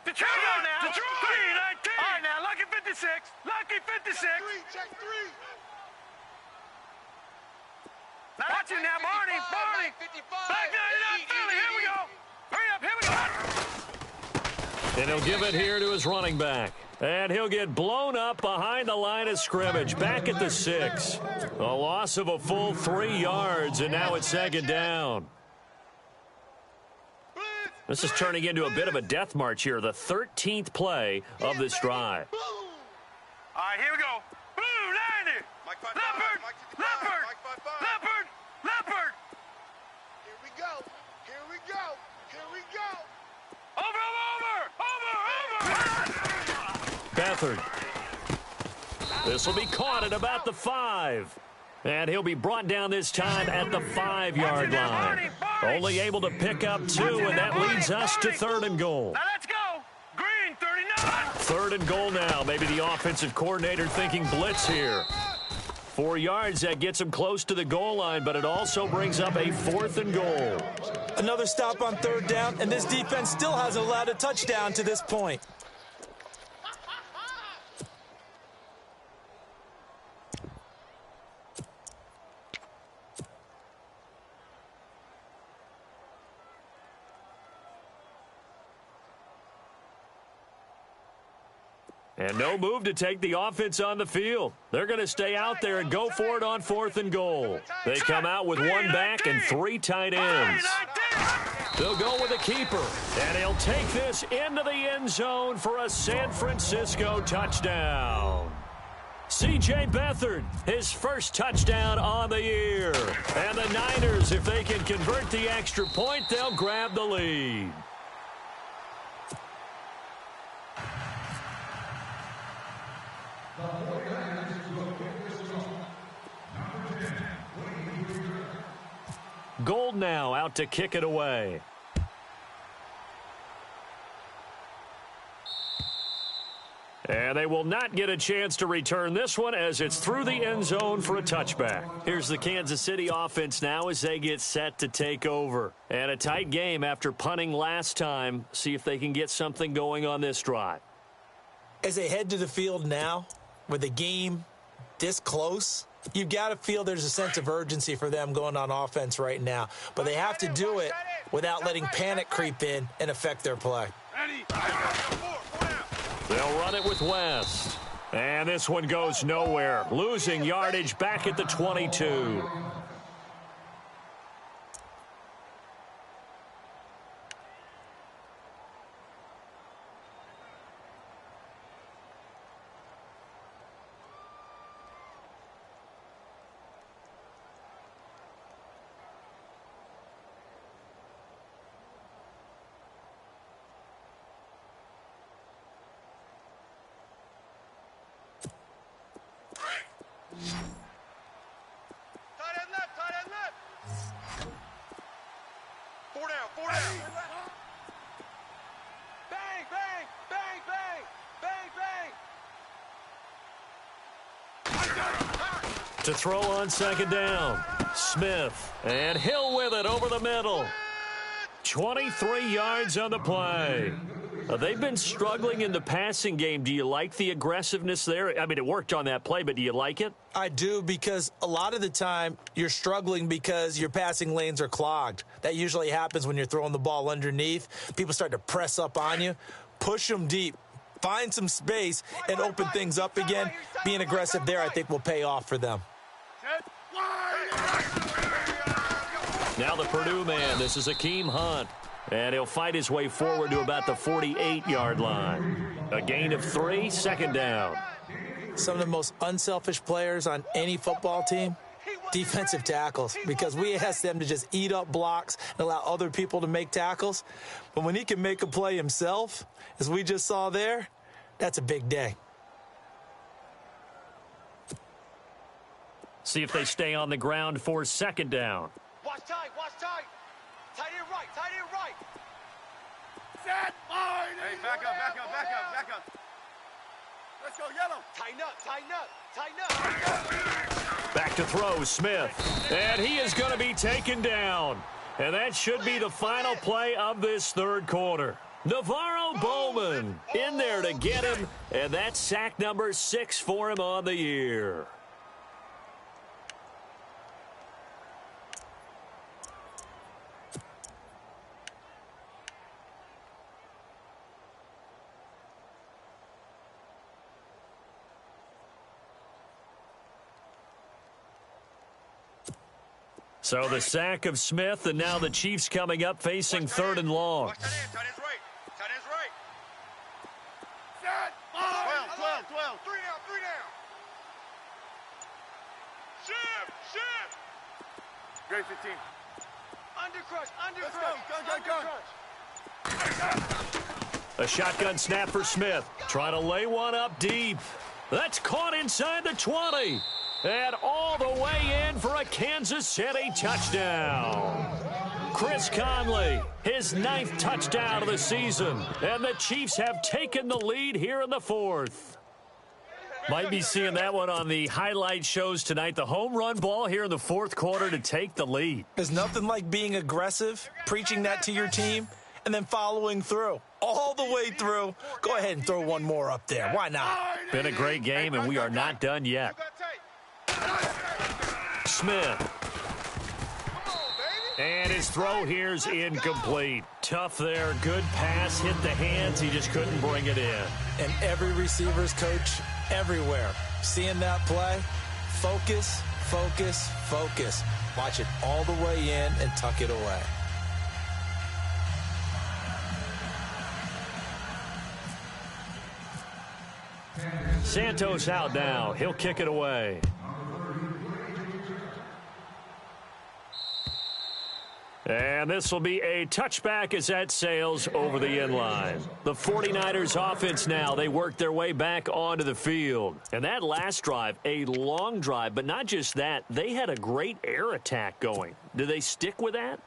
Detroit now. Detroit. 3-19. All right, now, lucky 56. Lucky 56. Check 3. Now, watch it now, Barney. Barney. 55. Back 99. Philly. Here we go. Hurry up. Here we go. And he'll give it here to his running back. And he'll get blown up behind the line of scrimmage, back at the 6. A loss of a full 3 yards, and now it's 2nd down. This is turning into a bit of a death march here, the 13th play of this drive. All right, here we go. Blue 90. Leopard. Leopard. Leopard. Leopard. Here we go. Here we go. Here we go. Over. Beathard. This will be caught at about the 5. And he'll be brought down this time at the 5-yard line. Only able to pick up 2, and that leads us to 3rd and goal. Now let's go. Green 39. 3rd and goal now. Maybe the offensive coordinator thinking blitz here. 4 yards, that gets him close to the goal line, but it also brings up a 4th and goal. Another stop on 3rd down, and this defense still hasn't allowed a touchdown to this point. And no move to take the offense on the field. They're going to stay out there and go for it on 4th and goal. They come out with one back and 3 tight ends. They'll go with a keeper, and he'll take this into the end zone for a San Francisco touchdown. C.J. Beathard, his first touchdown on the year. And the Niners, if they can convert the extra point, they'll grab the lead. Gold now out to kick it away. And they will not get a chance to return this one as it's through the end zone for a touchback. Here's the Kansas City offense now as they get set to take over. And a tight game after punting last time. See if they can get something going on this drive. As they head to the field now, with the game this close, you've got to feel there's a sense of urgency for them going on offense right now. But they have to do it without letting panic creep in and affect their play. They'll run it with West. And this one goes nowhere. Losing yardage back at the 22. To throw on second down. Smith. And Hill with it over the middle. 23 yards on the play. They've been struggling in the passing game. Do you like the aggressiveness there? I mean, it worked on that play, but do you like it? I do, because a lot of the time you're struggling because your passing lanes are clogged. That usually happens when you're throwing the ball underneath. People start to press up on you. Push them deep. Find some space and open things up again. Being aggressive there, I think, will pay off for them. Now the Purdue man. This is Akeem Hunt. And he'll fight his way forward to about the 48-yard line. A gain of 3, second down. Some of the most unselfish players on any football team, defensive tackles, because we ask them to just eat up blocks and allow other people to make tackles. But when he can make a play himself, as we just saw there, that's a big day. See if they stay on the ground for second down. Watch tight, watch tight. Tight end right, tight end right. Set, hey, back up, back up, back up, back up. Let's go, yellow. Tighten up, tighten up, tighten up. Back to throw, Smith. And he is going to be taken down. And that should be the final play of this third quarter. Navarro Bowman in there to get him. And that's sack number 6 for him on the year. So the sack of Smith, and now the Chiefs coming up facing third and long. Watch tight end, tight end's right. Tight end's right. Set, 12, 12. 3 down, 3 down. Shift, shift. Grade 15. Under crush, under crush. A shotgun snap for Smith. Trying to lay one up deep. That's caught inside the 20. And all the way in for a Kansas City touchdown. Chris Conley, his 9th touchdown of the season. And the Chiefs have taken the lead here in the 4th. Might be seeing that one on the highlight shows tonight. The home run ball here in the 4th quarter to take the lead. There's nothing like being aggressive, preaching that to your team, and then following through. All the way through. Go ahead and throw one more up there. Why not? Been a great game, and we are not done yet. Smith. And his throw here's incomplete. tough there. Good pass, hit the hands. He just couldn't bring it in. And every receiver's coach everywhere, seeing that play, focus, focus, focus. Watch it all the way in and tuck it away. Santos out now. He'll kick it away. And this will be a touchback as that sails over the end line. The 49ers offense now, they work their way back onto the field. And that last drive, a long drive, but not just that, they had a great air attack going. Do they stick with that?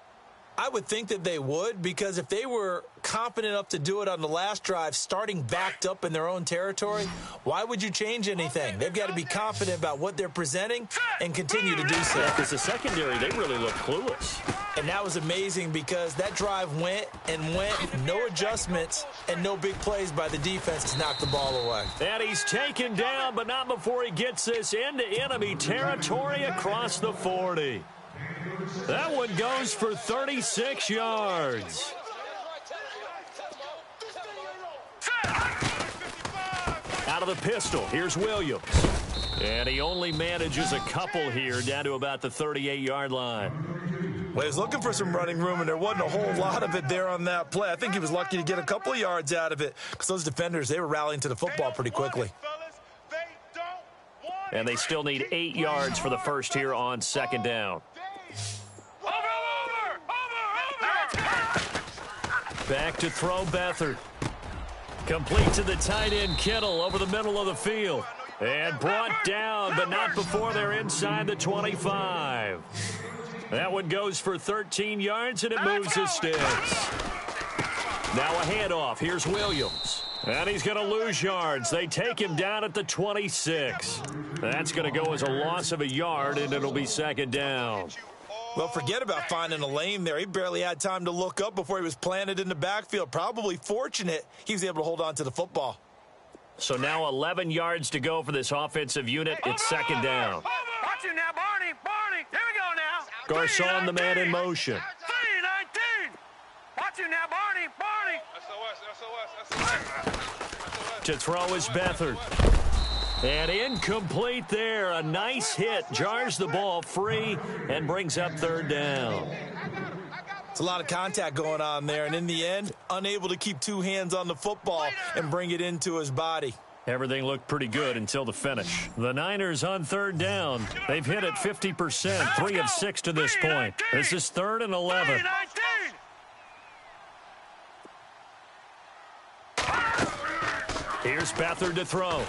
I would think that they would, because if they were confident enough to do it on the last drive, starting backed up in their own territory, why would you change anything? They've got to be confident about what they're presenting and continue to do so. Because the secondary, they really look clueless. And that was amazing because that drive went and went, no adjustments and no big plays by the defense to knock the ball away. And he's taken down, but not before he gets this into enemy territory across the 40. That one goes for 36 yards. Out of the pistol, here's Williams. And he only manages a couple here down to about the 38-yard line. Well, he was looking for some running room, and there wasn't a whole lot of it there on that play. I think he was lucky to get a couple of yards out of it because those defenders, they were rallying to the football pretty quickly. And they still need 8 yards for the first here on second down. Back to throw Beathard. Complete to the tight end Kittle over the middle of the field. And brought down, but not before they're inside the 25. That one goes for 13 yards, and it moves his sticks. Now a handoff. Here's Williams. And he's going to lose yards. They take him down at the 26. That's going to go as a loss of a yard, and it'll be second down. Well, forget about finding a lane there. He barely had time to look up before he was planted in the backfield. Probably fortunate he was able to hold on to the football. So now 11 yards to go for this offensive unit. It's second down. Watch it now, Barney. Barney. Here we go now. Garcon, the man in motion. 3-19. Watch it now, Barney. Barney. SOS. To throw is Beathard. And incomplete there. A nice hit. Jars the ball free and brings up third down. It's a lot of contact going on there, and in the end, unable to keep two hands on the football and bring it into his body. Everything looked pretty good until the finish. The Niners on third down. They've hit it 50%, 3 of 6 to this point. This is 3rd and 11. Here's Beathard to throw.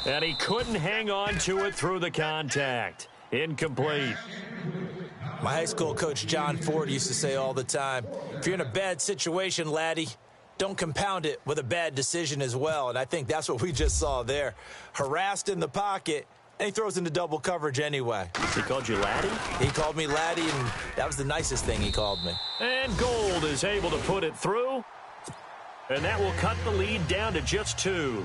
And he couldn't hang on to it through the contact. Incomplete. My high school coach, John Ford, used to say all the time, if you're in a bad situation, laddie, don't compound it with a bad decision as well. And I think that's what we just saw there. Harassed in the pocket, and he throws into double coverage anyway. He called you laddie? He called me laddie, and that was the nicest thing he called me. And Gold is able to put it through. And that will cut the lead down to just 2.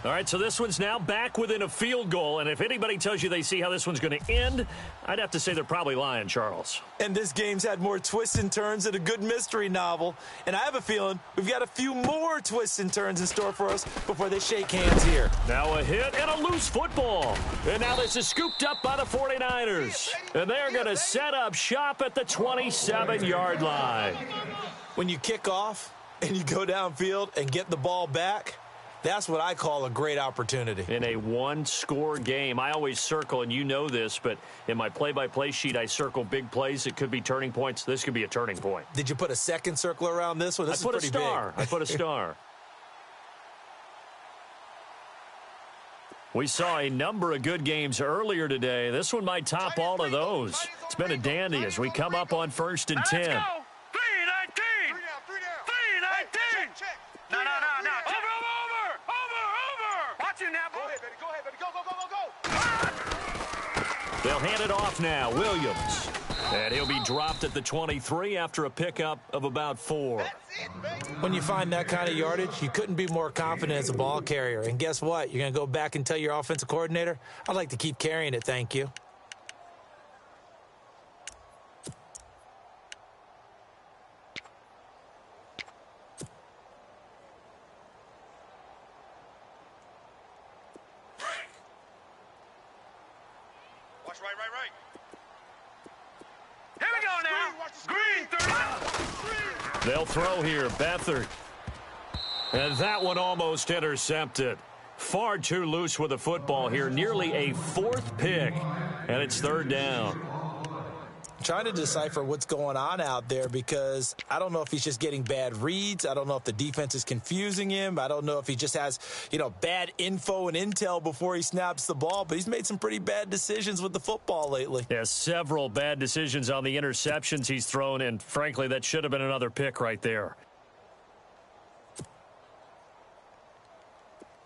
All right, so this one's now back within a field goal, and if anybody tells you they see how this one's going to end, I'd have to say they're probably lying, Charles. And this game's had more twists and turns than a good mystery novel, and I have a feeling we've got a few more twists and turns in store for us before they shake hands here. Now a hit and a loose football, and now this is scooped up by the 49ers, and they're going to set up shop at the 27-yard line. When you kick off and you go downfield and get the ball back, that's what I call a great opportunity. In a one-score game, I always circle, and you know this, but in my play-by-play sheet, I circle big plays. It could be turning points. This could be a turning point. Did you put a second circle around this one? This is pretty big. I put a star. We saw a number of good games earlier today. This one might top all of those. It's been a dandy as we come up on 1st and 10. Let's go. 3-19. 3-19. No. Over. Watch it now, boy. Go ahead, baby. Go. They'll hand it off now. Williams. And he'll be dropped at the 23 after a pickup of about 4. When you find that kind of yardage, you couldn't be more confident as a ball carrier. And guess what? You're going to go back and tell your offensive coordinator, I'd like to keep carrying it, thank you. Watch right. Here we go now. Green 30. They'll throw here. Beathard. And that one almost intercepted. Far too loose with the football here. Nearly a fourth pick. And it's third down. Trying to decipher what's going on out there because I don't know if he's just getting bad reads. I don't know if the defense is confusing him. I don't know if he just has, bad info and intel before he snaps the ball. But he's made some pretty bad decisions with the football lately. Yeah, several bad decisions on the interceptions he's thrown. And frankly, that should have been another pick right there.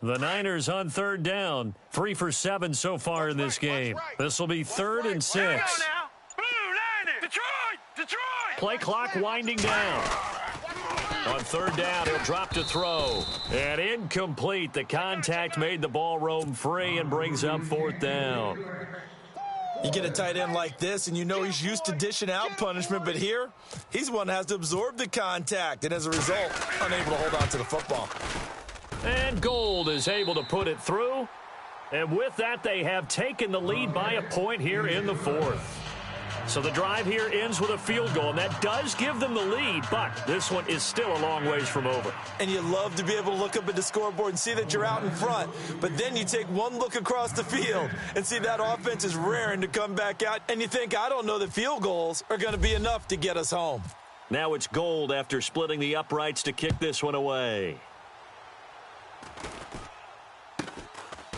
The Niners on third down. 3 for 7 so far in this game. This will be 3rd and 6. Detroit! Play clock winding down. On third down, he'll drop to throw. And incomplete. The contact made the ball roam free and brings up 4th down. You get a tight end like this, and you know he's used to dishing out punishment, but here, he's one that has to absorb the contact, and as a result, unable to hold on to the football. And Gold is able to put it through. And with that, they have taken the lead by a point here in the 4th. So the drive here ends with a field goal, and that does give them the lead, but this one is still a long ways from over. And you love to be able to look up at the scoreboard and see that you're out in front, but then you take one look across the field and see that offense is raring to come back out, and you think, I don't know that field goals are going to be enough to get us home. Now it's Gold after splitting the uprights to kick this one away.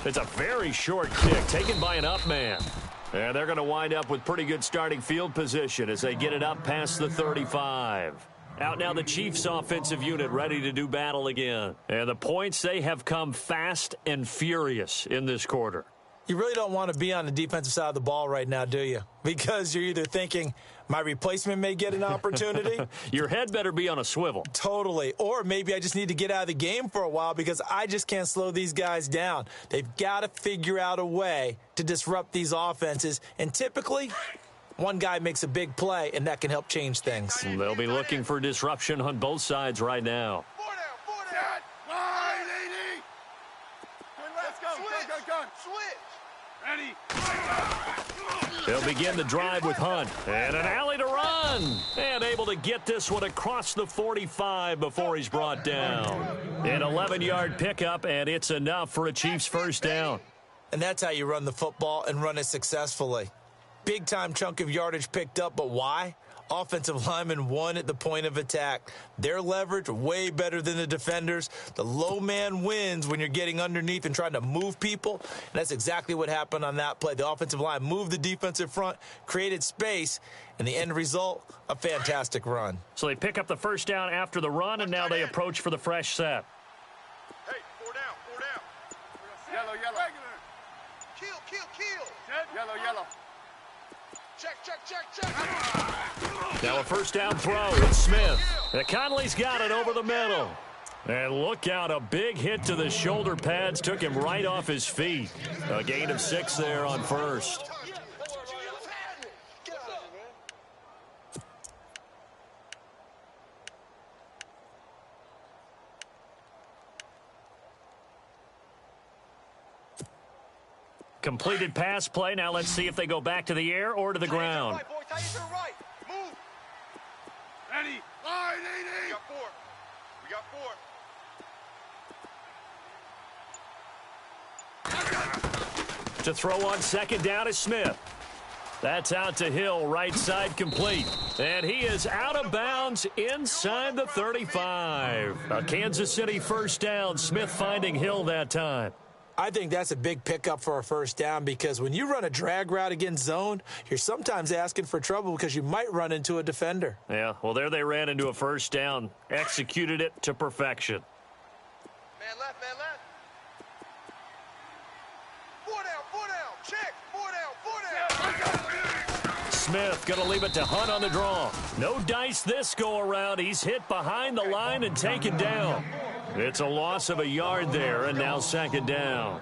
It's a very short kick taken by an up man. And they're going to wind up with pretty good starting field position as they get it up past the 35. Out now the Chiefs offensive unit ready to do battle again. And the points, they have come fast and furious in this quarter. You really don't want to be on the defensive side of the ball right now, do you? Because you're either thinking, my replacement may get an opportunity. Your head better be on a swivel. Totally. Or maybe I just need to get out of the game for a while because I just can't slow these guys down. They've got to figure out a way to disrupt these offenses. And typically, one guy makes a big play, and that can help change things. They'll be looking for disruption on both sides right now. They'll begin the drive with Hunt. And an alley to run. And able to get this one across the 45 before he's brought down. An 11-yard pickup, and it's enough for a Chiefs first down. And that's how you run the football and run it successfully. Big-time chunk of yardage picked up, but why? Offensive linemen won at the point of attack. Their leverage way better than the defenders. The low man wins when you're getting underneath and trying to move people. And that's exactly what happened on that play. The offensive line moved the defensive front, created space, and the end result, a fantastic run. So they pick up the first down after the run, and now they approach for the fresh set. Hey, 4 down. Yellow. Kill. Yellow. Check. Now a first down throw. It's Smith. And Conley's got it over the middle. And look out, a big hit to the shoulder pads took him right off his feet. A gain of 6 there on first. Completed pass play. Now let's see if they go back to the air or to the ground. Move. Ready. Line, we got 4. To throw on second down is Smith. That's out to Hill, right side complete. And he is out of bounds inside the 35. A Kansas City first down. Smith finding Hill that time. I think that's a big pickup for a first down because when you run a drag route against zone, you're sometimes asking for trouble because you might run into a defender. Yeah, well, there they ran into a first down. Executed it to perfection. Man left. 4 down. Check. 4 down. Smith going to leave it to Hunt on the draw. No dice this go around. He's hit behind the line and taken down. It's a loss of a yard there, and now second down.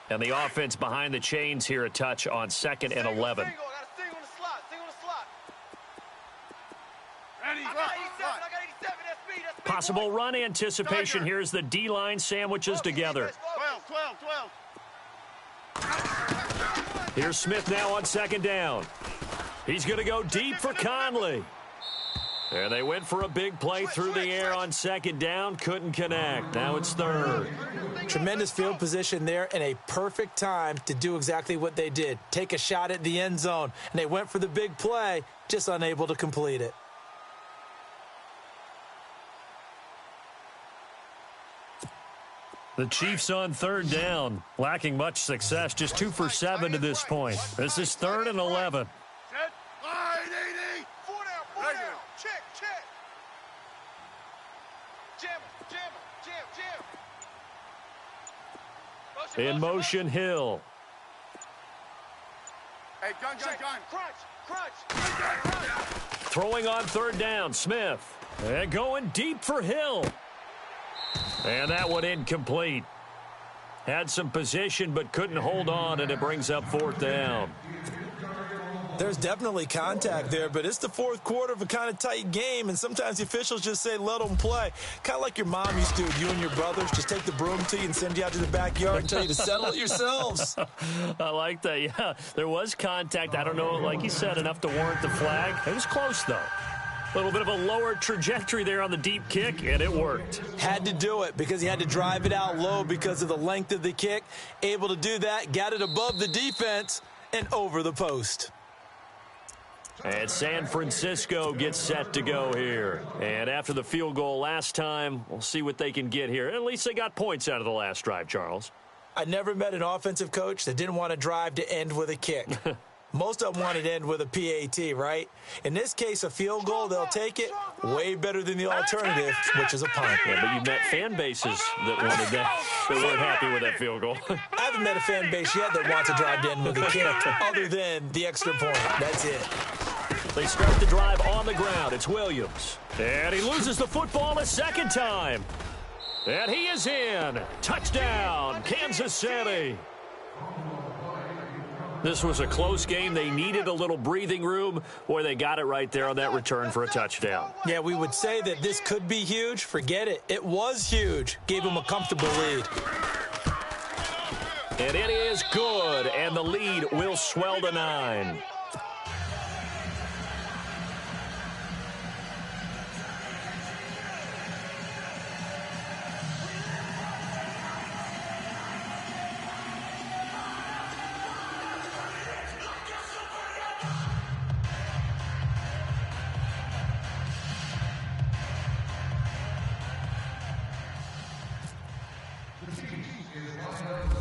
And the offense behind the chains here a touch on 2nd and 11. Single on the slot. Ready. I got 87. That's me. Possible run anticipation here as the D-line sandwiches together. 12. Here's Smith now on second down. He's going to go deep for Conley. And they went for a big play through the air on second down. Couldn't connect. Now it's third. Tremendous field position there and a perfect time to do exactly what they did. Take a shot at the end zone. And they went for the big play, just unable to complete it. The Chiefs on third down, lacking much success, just 2 for 7 to this point. This is 3rd and 11. Set. Line, 80. 4 down. Check. Jam. In motion, Hill. Hey, gun. Crunch. Throwing on third down, Smith. And going deep for Hill. And that one incomplete. Had some position but couldn't hold on, and it brings up 4th down. There's definitely contact there, but it's the fourth quarter of a kind of tight game, and sometimes the officials just say, let them play. Kind of like your mom used to with you and your brothers. Just take the broom to you and send you out to the backyard and tell you to settle it yourselves. I like that, yeah. There was contact. I don't know, like you said, enough to warrant the flag. It was close, though. A little bit of a lower trajectory there on the deep kick, and it worked. Had to do it because he had to drive it out low because of the length of the kick. Able to do that, got it above the defense, and over the post. And San Francisco gets set to go here. And after the field goal last time, we'll see what they can get here. At least they got points out of the last drive, Charles. I never met an offensive coach that didn't want to drive to end with a kick. Most of them wanted to end with a PAT, right? In this case, a field goal, they'll take it. Way better than the alternative, which is a punt. Yeah, but you've met fan bases that wanted that, that weren't happy with that field goal. I haven't met a fan base yet that wants to drive to end with a kick other than the extra point. That's it. They start the drive on the ground. It's Williams. And he loses the football a second time. And he is in. Touchdown, Kansas City. This was a close game. They needed a little breathing room. Boy, they got it right there on that return for a touchdown. Yeah, we would say that this could be huge. Forget it. It was huge. Gave them a comfortable lead. And it is good, and the lead will swell to 9.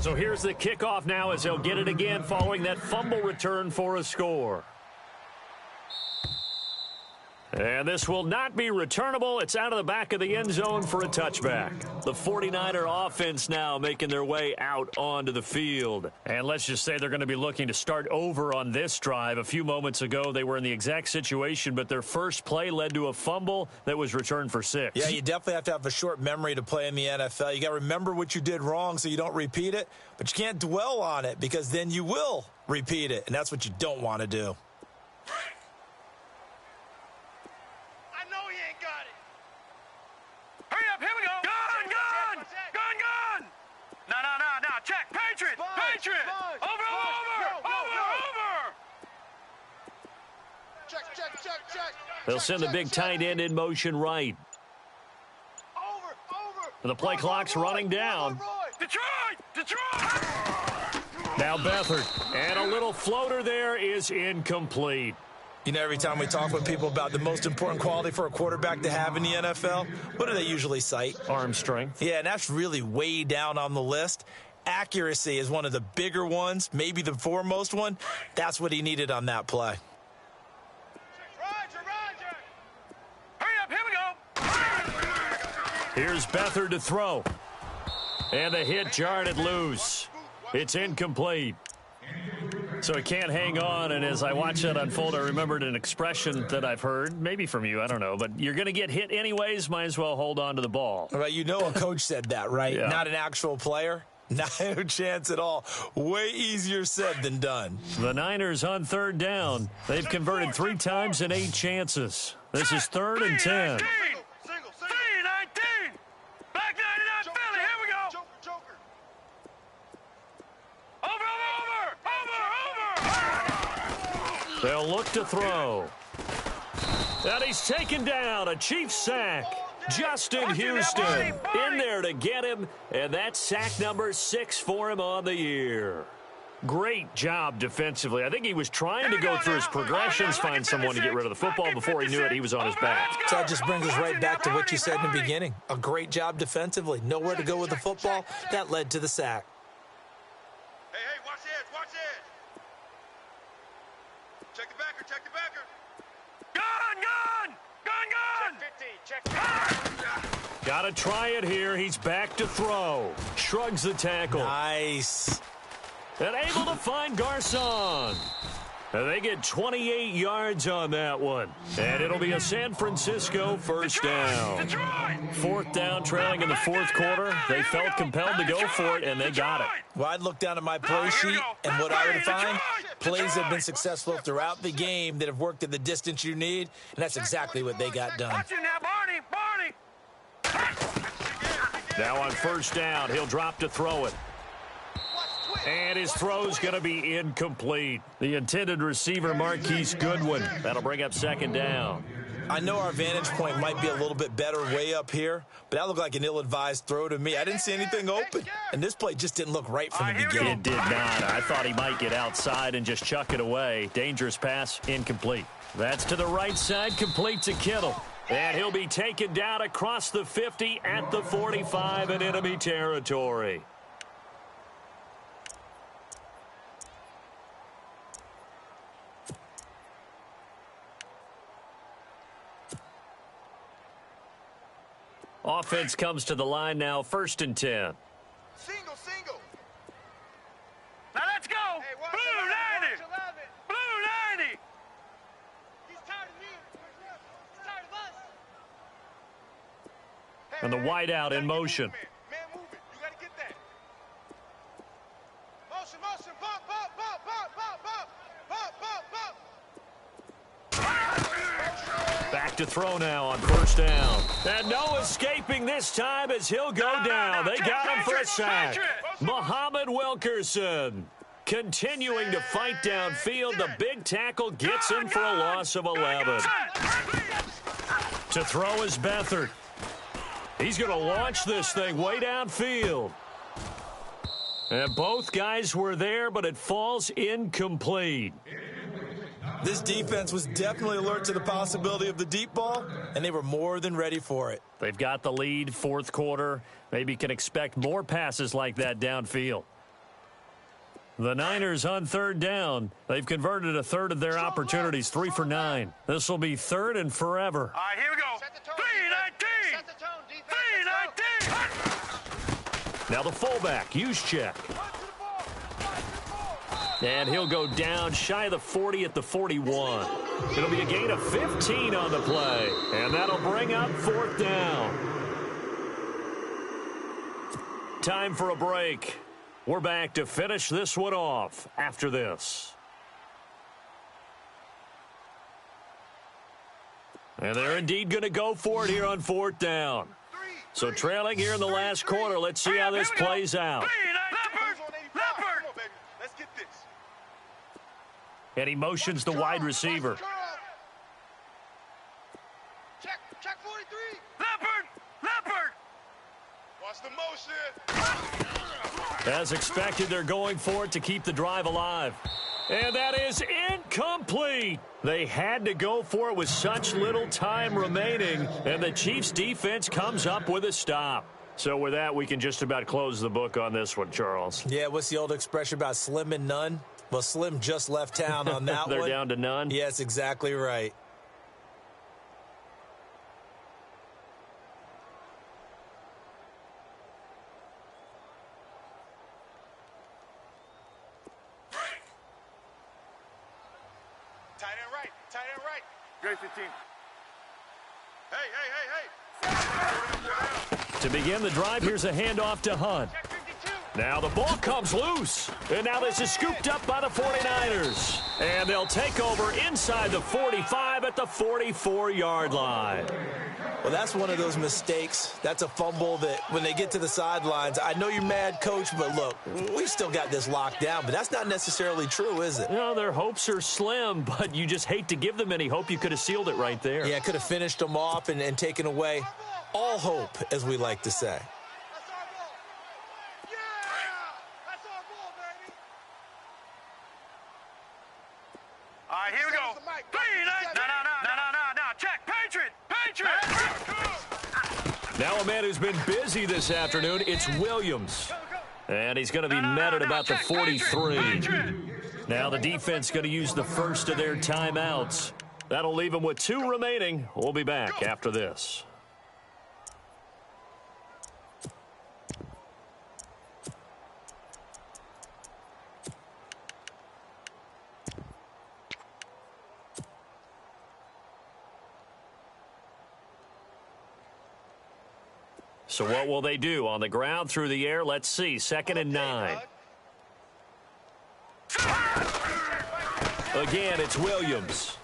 So here's the kickoff now as they'll get it again following that fumble return for a score. And this will not be returnable. It's out of the back of the end zone for a touchback. The 49er offense now making their way out onto the field. And let's just say they're going to be looking to start over on this drive. A few moments ago, they were in the exact situation, but their first play led to a fumble that was returned for 6. Yeah, you definitely have to have a short memory to play in the NFL. You got to remember what you did wrong so you don't repeat it, but you can't dwell on it because then you will repeat it, and that's what you don't want to do. Check, Patriot! Over! Check. They'll send the big tight end in motion right. Over. The play clock's running down. Detroit! Now Beathard. And a little floater there is incomplete. You know, every time we talk with people about the most important quality for a quarterback to have in the NFL, what do they usually cite? Arm strength. Yeah, and that's really way down on the list. Accuracy is one of the bigger ones, maybe the foremost one. That's what he needed on that play. Roger. Hurry up, here we go. Here's Beathard to throw. And the hit jarred it loose. It's incomplete. So he can't hang on, and as I watch that unfold, I remembered an expression that I've heard, maybe from you, I don't know, but you're going to get hit anyways, might as well hold on to the ball. Right, you know a coach said that, right? Yeah. Not an actual player. No chance at all. Way easier said than done. The Niners on third down. They've converted 3 times in 8 chances. This is 3rd and 10. C-19! They'll look to throw. And he's taken down. A Chiefs sack. Justin Houston in there to get him. And that's sack number 6 for him on the year. Great job defensively. I think he was trying to go through his progressions, find someone to get rid of the football. Before he knew it, he was on his back. So that just brings us right back to what you said in the beginning. A great job defensively. Nowhere to go with the football. That led to the sack. Hey, watch the edge, watch the edge. Check the backer, check the backer. Gun! Check 50. Got to try it here. He's back to throw. Shrugs the tackle. Nice. And able to find Garcon. And they get 28 yards on that one. And it'll be a San Francisco first down. 4th down, trailing in the 4th quarter. They felt compelled to go for it, and they got it. Well, I'd look down at my play sheet, and what I would find, plays have been successful throughout the game that have worked at the distance you need, and that's exactly what they got done. Now on first down, he'll drop to throw it. And his throw's going to be incomplete. The intended receiver, Marquise Goodwin. That'll bring up 2nd down. I know our vantage point might be a little bit better way up here, but that looked like an ill-advised throw to me. I didn't see anything open, and this play just didn't look right from the beginning. It did not. I thought he might get outside and just chuck it away. Dangerous pass, incomplete. That's to the right side, complete to Kittle. And he'll be taken down across the 50 at the 45 in enemy territory. Offense comes to the line now, 1st and 10. Single. Now let's go. Hey, Blue 90. Blue 90. He's tired of me. He's tired of us. And the wideout in motion. Man, move it. You got to get that. Motion. Pop. Back to throw now on first down. And no escaping this time as he'll go down. They got him for a sack. Muhammad Wilkerson continuing to fight downfield. The big tackle gets him for a loss of 11. To throw is Beathard. He's going to launch this thing way downfield. And both guys were there, but it falls incomplete. This defense was definitely alert to the possibility of the deep ball, and they were more than ready for it. They've got the lead, 4th quarter. Maybe can expect more passes like that downfield. The Niners on 3rd down. They've converted a third of their opportunities, 3 for 9. This will be 3rd and forever. All right, here we go. 3-19. 3-19. Now the fullback, Juszczyk. And he'll go down shy of the 40 at the 41. It'll be a gain of 15 on the play. And that'll bring up 4th down. Time for a break. We're back to finish this one off after this. And they're indeed going to go for it here on 4th down. So trailing here in the last quarter, let's see how this plays out. And he motions the wide receiver. Check 43. Leopard. Watch the motion. As expected, they're going for it to keep the drive alive. And that is incomplete. They had to go for it with such little time remaining, and the Chiefs' defense comes up with a stop. So with that, we can just about close the book on this one, Charles. Yeah, what's the old expression about slim and none? Well, Slim just left town on that They're one. down to none? Yes, exactly right. Tight end right. Gracie team. Hey. To begin the drive, here's a handoff to Hunt. Now the ball comes loose. And now this is scooped up by the 49ers. And they'll take over inside the 45 at the 44-yard line. Well, that's one of those mistakes. That's a fumble that when they get to the sidelines, I know you're mad, Coach, but look, we still got this locked down. But that's not necessarily true, is it? No, their hopes are slim, but you just hate to give them any hope. You could have sealed it right there. Yeah, could have finished them off and taken away all hope, as we like to say. All right, here we go. No. Check. Patriot. Now a man who's been busy this afternoon, it's Williams. And he's going to be met at about the 43. Now the defense going to use the first of their timeouts. That'll leave them with 2 remaining. We'll be back after this. So what will they do? On the ground, through the air? Let's see. 2nd and 9. Again, it's Williams.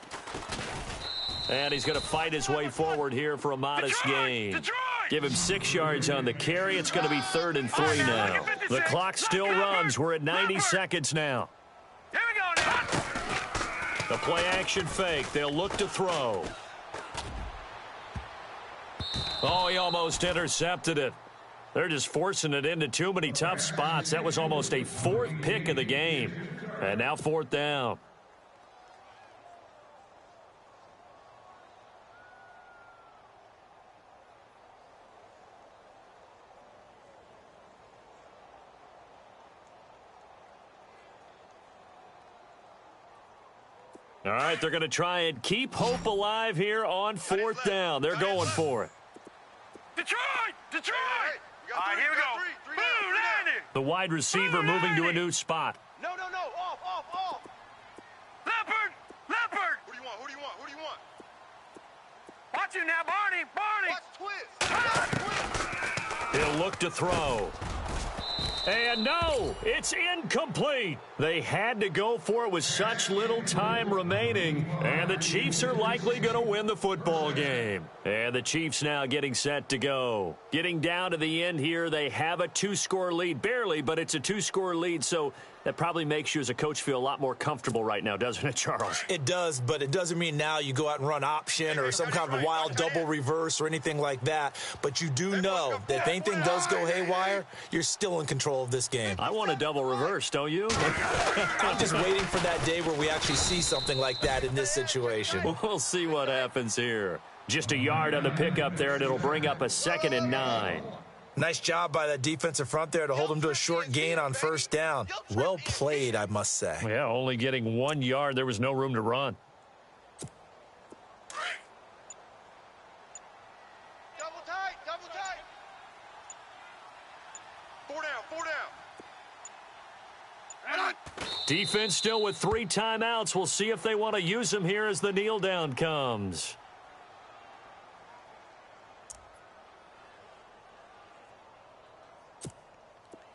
And he's going to fight his way forward here for a modest gain. Give him 6 yards on the carry. It's going to be 3rd and 3 now. The clock still runs. We're at 90 seconds now. Here we go now. The play action fake. They'll look to throw. Oh, he almost intercepted it. They're just forcing it into too many tough spots. That was almost a 4th pick of the game. And now 4th down. All right, they're going to try and keep hope alive here on 4th down. They're going for it. Detroit! All right, here we go. Boom, landing. The wide receiver moving to a new spot. No. Off. Leopard. Who do you want? Watch him now, Barney. Watch twist. He'll look to throw. And no, it's incomplete. They had to go for it with such little time remaining. And the Chiefs are likely going to win the football game. And the Chiefs now getting set to go. Getting down to the end here, they have a 2-score lead. Barely, but it's a 2-score lead, so that probably makes you as a coach feel a lot more comfortable right now, doesn't it, Charles? It does, but it doesn't mean now you go out and run option or some kind of a wild double reverse or anything like that. But you do know that if anything does go haywire, you're still in control of this game. I want a double reverse, don't you? I'm just waiting for that day where we actually see something like that in this situation. We'll see what happens here. Just a yard on the pickup there, and it'll bring up a 2nd and 9. Nice job by that defensive front there to hold them to a short gain on 1st down. Well played, I must say. Yeah, only getting 1 yard. There was no room to run. Double tight. 4 down. Defense still with 3 timeouts. We'll see if they want to use them here as the kneel down comes.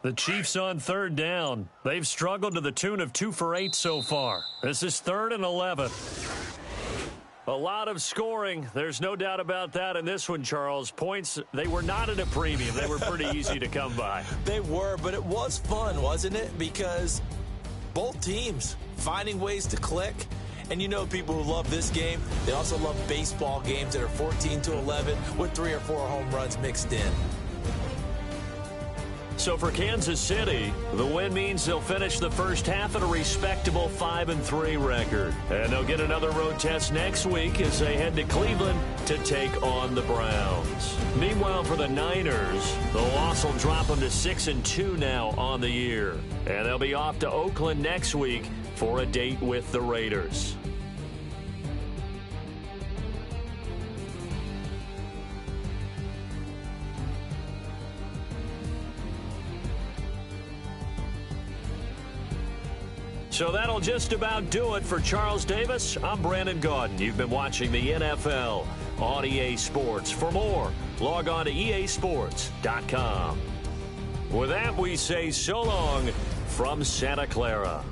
The Chiefs on 3rd down. They've struggled to the tune of 2 for 8 so far. This is 3rd and 11. A lot of scoring. There's no doubt about that in this one, Charles. Points, they were not at a premium. They were pretty easy to come by. They were, but it was fun, wasn't it? Because both teams finding ways to click. And you know people who love this game, they also love baseball games that are 14-11 with 3 or 4 home runs mixed in. So for Kansas City, the win means they'll finish the first half at a respectable 5-3 record. And they'll get another road test next week as they head to Cleveland to take on the Browns. Meanwhile, for the Niners, the loss will drop them to 6-2 now on the year. And they'll be off to Oakland next week for a date with the Raiders. So that'll just about do it for Charles Davis. I'm Brandon Gaudin. You've been watching the NFL on EA Sports. For more, log on to easports.com. With that, we say so long from Santa Clara.